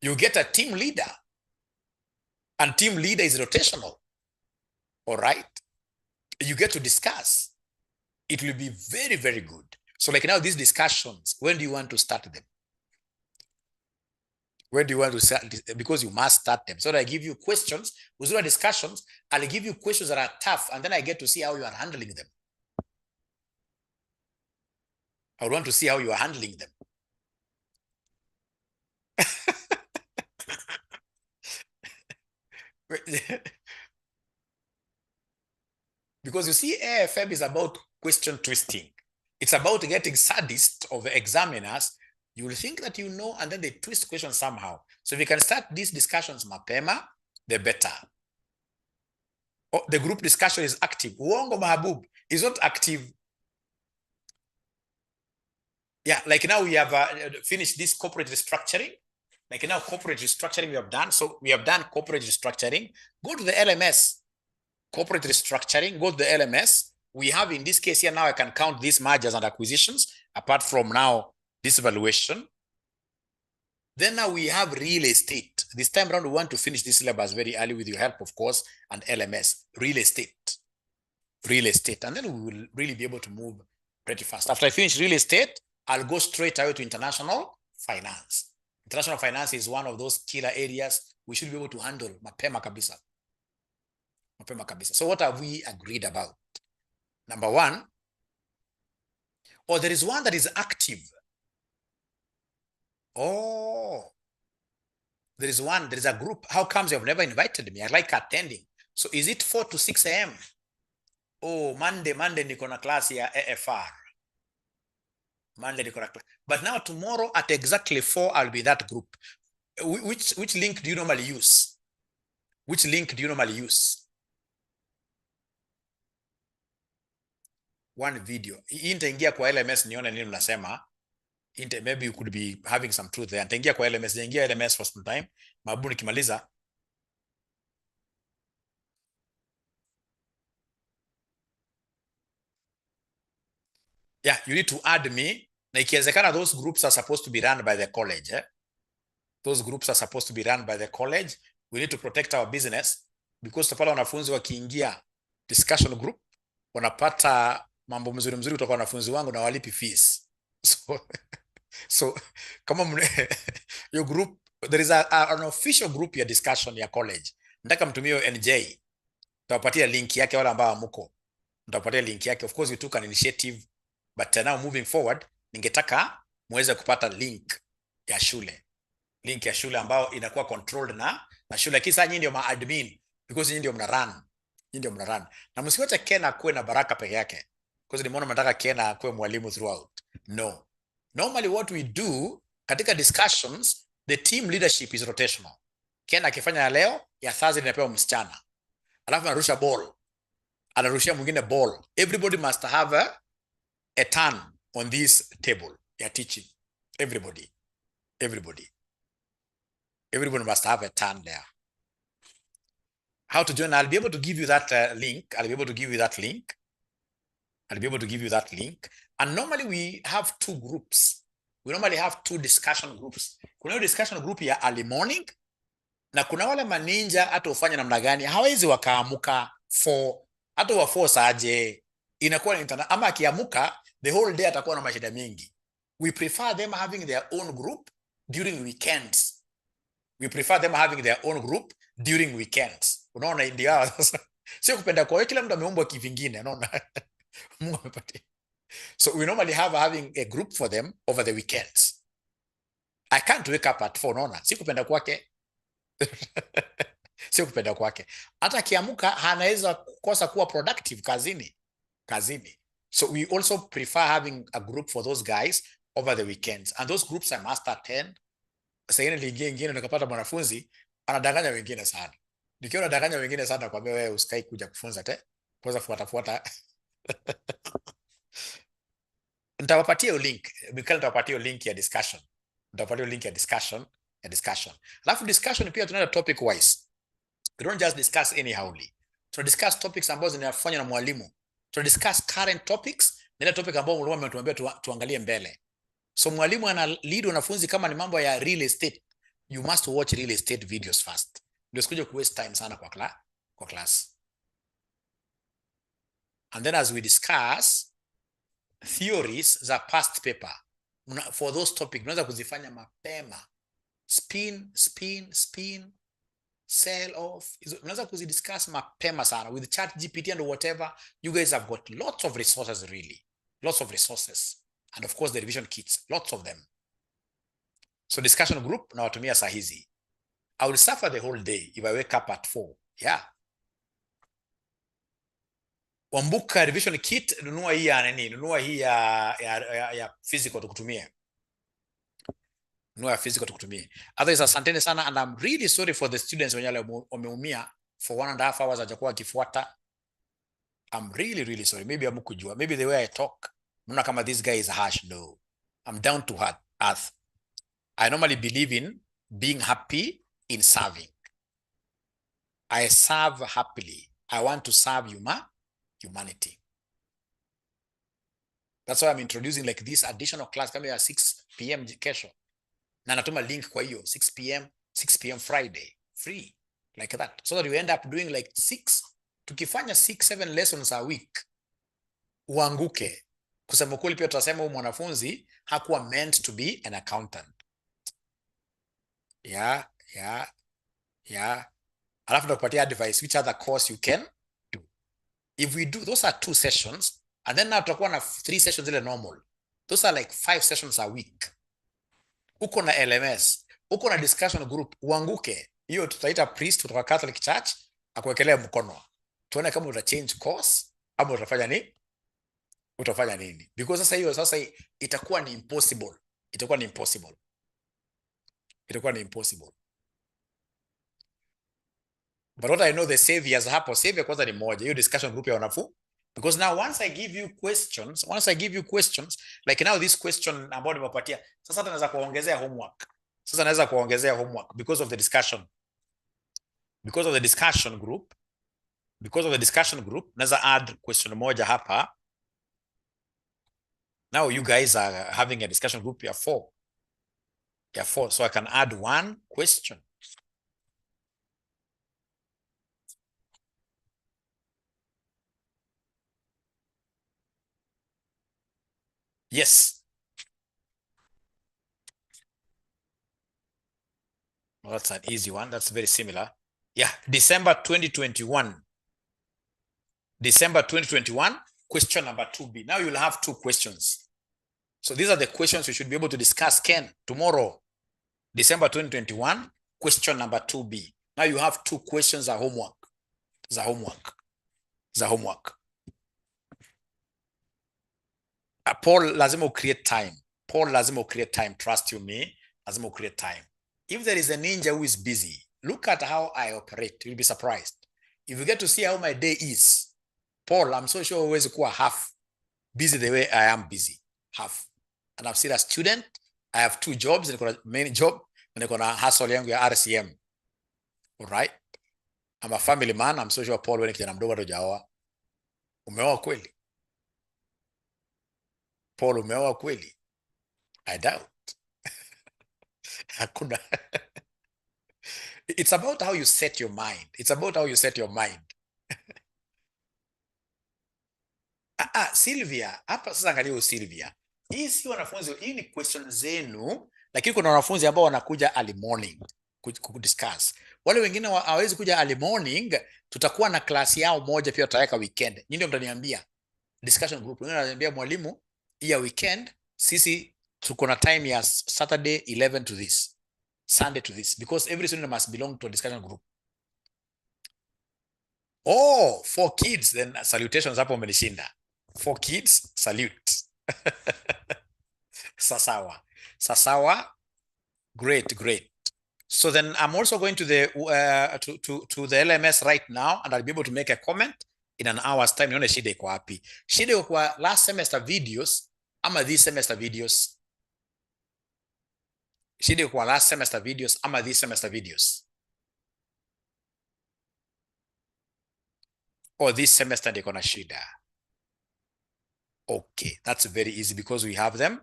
You get a team leader. And team leader is rotational. All right? You get to discuss. It will be very, very good. So like now these discussions, when do you want to start them? When do you want to start? Because you must start them. So that I give you questions, with discussions, I'll give you questions that are tough, and then I get to see how you are handling them. I would want to see how you are handling them. Because you see, AFM is about question twisting. It's about getting sadists of the examiners. You will think that you know, and then they twist questions somehow. So if you can start these discussions mapema, the better. Oh, the group discussion is active. Uongo Mahabub is not active. Yeah, like now we have finished this corporate restructuring. Like now corporate restructuring we have done. So we have done corporate restructuring. Go to the LMS. Corporate restructuring, go to the LMS. we have in this case here now, I can count these mergers and acquisitions apart from now this valuation. Then now we have real estate. This time around, we want to finish this syllabus very early with your help, of course, and LMS, real estate. Real estate. And then we will really be able to move pretty fast. After I finish real estate, I'll go straight away to international finance. International finance is one of those killer areas we should be able to handle. Mapema kabisa. Mapema kabisa. So what have we agreed about? Number one, there is one that is active. There is a group. How comes you have never invited me? I like attending. So is it 4 to 6 a.m.? Monday niko na class ya AFR. Monday niko na class. But now tomorrow at exactly 4, I'll be that group. Which link do you normally use? Which link do you normally use? One video. Nitaingia kwa LMS nione nini unasema. Maybe you could be having some truth there. Nitaingia kwa LMS, nitaingia LMS for some time. Mabu nikimaliza. Yeah, you need to add me. Na ikiwezekana, those groups are supposed to be run by the college. Those groups are supposed to be run by the college. We need to protect our business because tapala wanafunzi wakiingia discussion group wanapata mambo mzuri kutoka wanafunzi wangu na walipi fees. So kama your group, there is an official group ya discussion ya college. Nataka mtumie NJ. Tutawapatia link yake wala ambao mko. Tutawapatia link yake. Of course we took an initiative, but now moving forward ningetaka muweze kupata link ya shule. Link ya shule ambao inakuwa controlled na shule. Kisa nyinyi ndio ma-admin because nyinyi ndio mna-run. Na msiwache Ken akuwe na Baraka peke yake. Because nimeona mnataka Ken akuwe mwalimu throughout. No. Normally what we do katika discussions, the team leadership is rotational. Ken akifanya leo, ya Thursday inapewa msichana. Alafu anarusha ball. Anarushia mwingine ball. Everybody must have a turn on this table ya teaching. Everybody must have a turn there. How to join? I'll be able to give you that link. And normally we have 2 groups. We normally have 2 discussion groups. Kuna discussion group ya early morning, na kuna wale maninja hata ufanya namna gani hawezi wakaamuka 4, hata wa 4 saje inakuwa internet, ama akiamuka the whole day atakuwa na mashida mingi. We prefer them having their own group during weekends. Unaona ndio sio kupenda kwa kila mtu ameumbwa kivingine, unaona. Mungu amepatia. So we normally having a group for them over the weekends. I can't wake up at 4, unaona. Si kupenda kwake. Hata kiamuka anaweza kukosa kuwa productive kazini. So we also prefer having a group for those guys over the weekends. And those groups I must attend. Sasa ingine nikapata mwanafunzi anadanganya wengine sana. Nikiona anadanganya wengine sana kwa wewe usikai kuja kufunza kwanza fuata. Nitawapatia link. Nitawapatia link ya discussion. Alafu discussion pia tunaenda topic wise. We don't just discuss anyhowly. So discuss topics ambazo zinafanywa na mwalimu. So discuss current topics, na ile topic ambayo mwalimu ametuambia tuangalie mbele. So mwalimu ana lead wanafunzi kama ni mambo ya real estate. You must watch real estate videos first. Ndio sikuje ku waste time sana kwa class. And then as we discuss theories za past paper, for those topics unaweza kuzifanya mapema. Spin, sell off. Unaweza kuzidiscuss mapema sana with ChatGPT and whatever. You guys have got lots of resources, really. Lots of resources. And of course the revision kits, lots of them. So discussion group na watumia saa hizi. I will suffer the whole day if I wake up at 4. Yeah. Wambuka revision kit, nunua hii ya nini? Nunua hii ya physical tukutumie. Otherwise, asanteni sana, and I'm really sorry for the students wenye wameumia for 1.5 hours hajakuwa akifuata. I'm really sorry. Maybe hamkujua. Maybe the way I talk, mna kama this guy is harsh. No. I'm down to earth. I normally believe in being happy in serving. I serve happily. I want to serve humanity. That's why I'm introducing like this additional class kama ya 6 p.m. kesho. Na natuma link kwa hiyo 6 p.m. Friday free like that, so that you end up doing like 6, tukifanya 6-7 lessons a week uanguke. Kusema kweli pia tutasema huyu mwanafunzi hakuwa meant to be an accountant. Yeah. Alafu nakupatia advice which other course you can do. If we do, those are 2 sessions, and then now tutakuwa na 3 sessions ile normal. Those are like 5 sessions a week. Uko na LMS, uko na discussion group, uanguke. Hiyo tutaita priest kutoka Catholic Church akuwekelea mkono. Tuone kama uta change course ama utafanya nini. Because sasa itakuwa ni impossible. But what I know the saviors hapo, savior kwanza ni moja, hiyo discussion group ya wanafunzi. Because now once I give you questions, like now this question ambao nimepatia, sasa naweza kuongezea homework. Because of the discussion group, naweza add question moja hapa. Now you guys are having a discussion group ya 4. So I can add 1 question. Yes. Well, that's an easy one. That's very similar. Yeah, December 2021, question number 2B. Now you'll have 2 questions. So these are the questions you should be able to discuss, Ken, tomorrow. December 2021, question number 2B. Now you have 2 questions za homework. Paul, lazima create time. Trust you me. Lazima create time. If there is a ninja who is busy, look at how I operate. You'll be surprised. If you get to see how my day is, Paul, I'm so sure always kuwa half busy the way I am busy. Half. And I'm still a student. I have 2 jobs. Niko na main job. Niko na hustle yangu ya RCM. All right? I'm a family man. I'm so sure Paul, wewe kijana mdogo hujaoa. Umeoa kweli? Paul, umeoa kweli? I doubt. Hakuna. It's about how you set your mind. Sylvia, hapa sasa angalia Sylvia. Hii si wanafunzi, hii ni question zenu, lakini kuna wanafunzi ambao wanakuja early morning kudiscuss. Wale wengine hawawezi kuja early morning, tutakuwa na klasi yao moja pia tutaweka weekend. Nyinyi ndio mtaniambia discussion group. Wengine wananiambia mwalimu, hii weekend sisi tuko na time ya Saturday 11 to this, Sunday to this, because every student must belong to a discussion group. Oh, 4 kids, then salutations hapo umenishinda. 4 kids, salute. Sasawa. Great. So then I'm also going to the to the LMS right now, and I'll be able to make a comment in an hour's time. Nione shida iko wapi. Shida iko kwa last semester videos ama this semester videos. Shida iko kwa last semester videos ama this semester videos. Or this semester ndiko na shida. Okay, that's very easy because we have them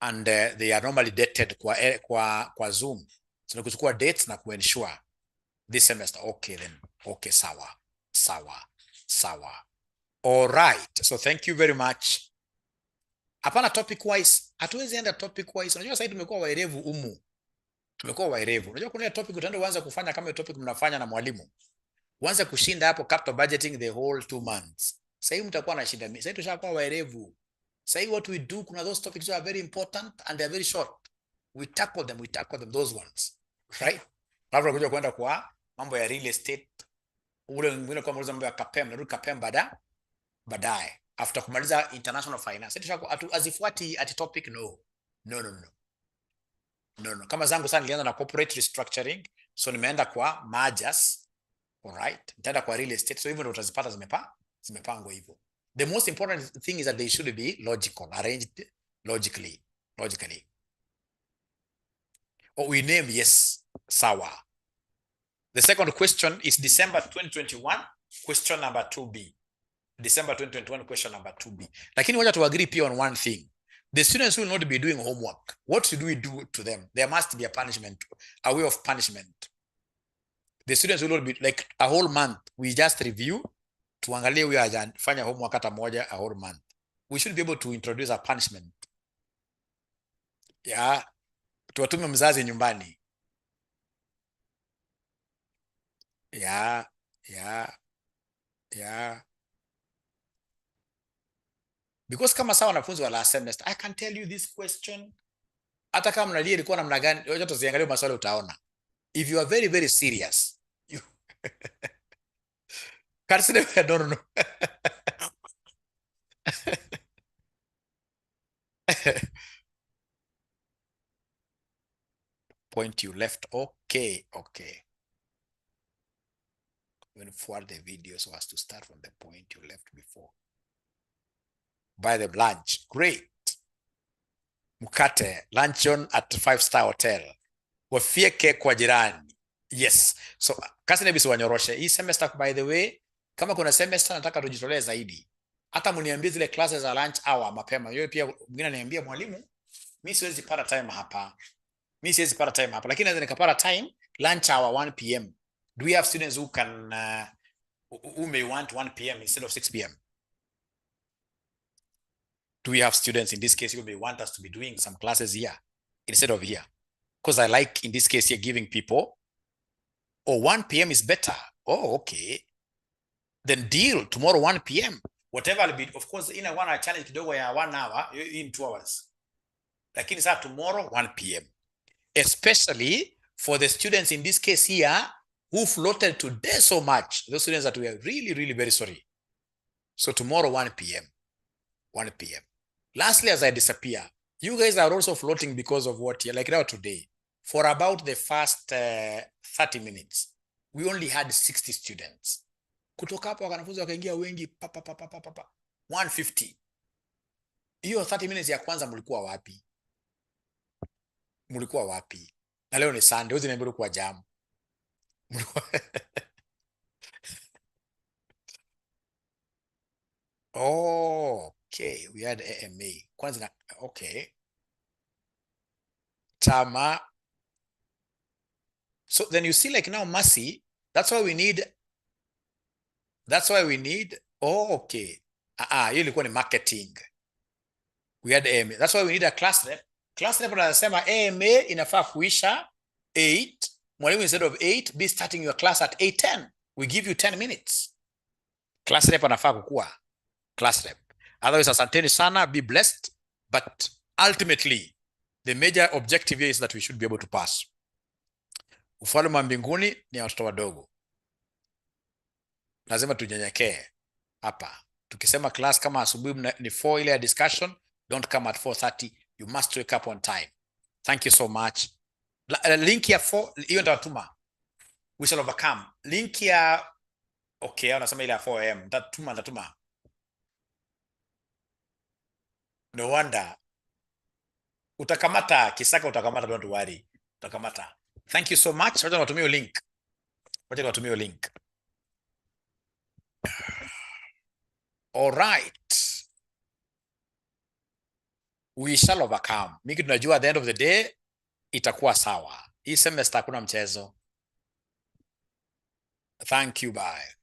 and they are normally dated kwa Zoom. So nakuchukua dates na kuensure this semester. Okay then. Okay, sawa. All right. So thank you very much. Hapana topic wise. Hatuwezi enda topic wise. Unajua sasa tumekuwa waerevu umu. Unajua kuna topic utaenda uanze kufanya kama topic mnafanya na mwalimu. Uanze kushinda hapo capital budgeting the whole 2 months. Sasa mtakuwa na shida. Sasa tushakuwa waerevu. Sasa what we do, kuna those topics are very important and they are very short. We tackle them those ones. Right? Labda kuja kwenda kwa mambo ya real estate. Ule mwingine kwa mambo ya CPA, narudi CPA baadaye. After kumaliza international finance. Sasa tushakuwa azifuati at topic no. Kama zangu sana nilianza na corporate restructuring, so nimeenda kwa mergers. All right, nitaenda kwa real estate, so hivyo ndio utazipata zimepangwa hivyo. The most important thing is that they should be logical, arranged logically. Or we name, yes, sawa. The second question is December 2021, question number 2B. December 2021 question number 2B. Lakini wacha to agree pia on one thing. The students will not be doing homework. What should we do to them? There must be a punishment, a way of punishment. The students will not be like a whole month. We just review. Tuangalie huyo hajafanya homework hata moja a whole month. We should be able to introduce a punishment. Yeah. Tuwatume mzazi nyumbani. Yeah. Because kama sawa wanafunzi wa last semester, I can tell you this question. Hata kama mnalia ilikuwa namna gani, wacha tuziangalie maswali utaona. If you are very, very serious, you can't say, I don't know. Point you left. Okay. When forward the video so as to start from the point you left before. Buy them lunch. Great. Mkate, luncheon at 5-star hotel. Wafieke kwa jirani. Yes. So, kasi nebisi wanyoroshe. Hii semester, by the way, kama kuna semester nataka tujitolee zaidi. Hata muniambie zile classes za lunch hour mapema. Yeye pia mwingine ananiambia mwalimu, mimi siwezi pata time hapa. Lakini naweza nikapata time lunch hour 1 p.m. Do we have students who can who may want 1 p.m. instead of 6 p.m.? Do we have students in this case who may want us to be doing some classes here instead of here? Because I like in this case here giving people, 1 p.m. is better. Oh, okay. Then deal tomorrow 1 p.m. Whatever will be, of course, in a 1 hour challenge kidogo ya 1 hour, in 2 hours. Lakini saa tomorrow 1 p.m. Especially for the students in this case here who floated today so much. Those students that we are really, really very sorry. So tomorrow 1 p.m. 1 p.m. Lastly, as I disappear, you guys are also floating because of what here, like now today. For about the first 30 minutes, we only had 60 students. Kutoka hapo wanafunzi wakaingia wengi 150. Hiyo 30 minutes ya kwanza mlikuwa wapi? Na leo ni Sunday, uzi niambia kwa jam. Okay, we had AMA. Kwanza okay. Tama. So then you see, like now, Mercy, that's why we need, okay. Hiyo ilikuwa ni marketing. We had AMA. That's why we need a class rep. Class rep anasema AMA inafaa kuisha 8. Mwalimu, instead of 8, be starting your class at 8:10. We give you 10 minutes. Class rep anafaa kukua class rep. Otherwise, asanteni sana, be blessed. But ultimately, the major objective here is that we should be able to pass. Ufalme wa mbinguni ni watoto wadogo. Lazima tunyenyekee hapa. Tukisema class kama asubuhi ni 4 ile discussion, don't come at 4:30. You must wake up on time. Thank you so much. Link ya 4, hiyo nitatuma. We shall overcome. Link ya okay, unasema ile ya 4 am. Nitatuma. No wonder. Utakamata, Kisaka utakamata, don't worry. Utakamata. Thank you so much. Wacha natumia link. All right. We shall overcome. Miki tunajua at the end of the day itakuwa sawa. Hii semester hakuna mchezo. Thank you, bye.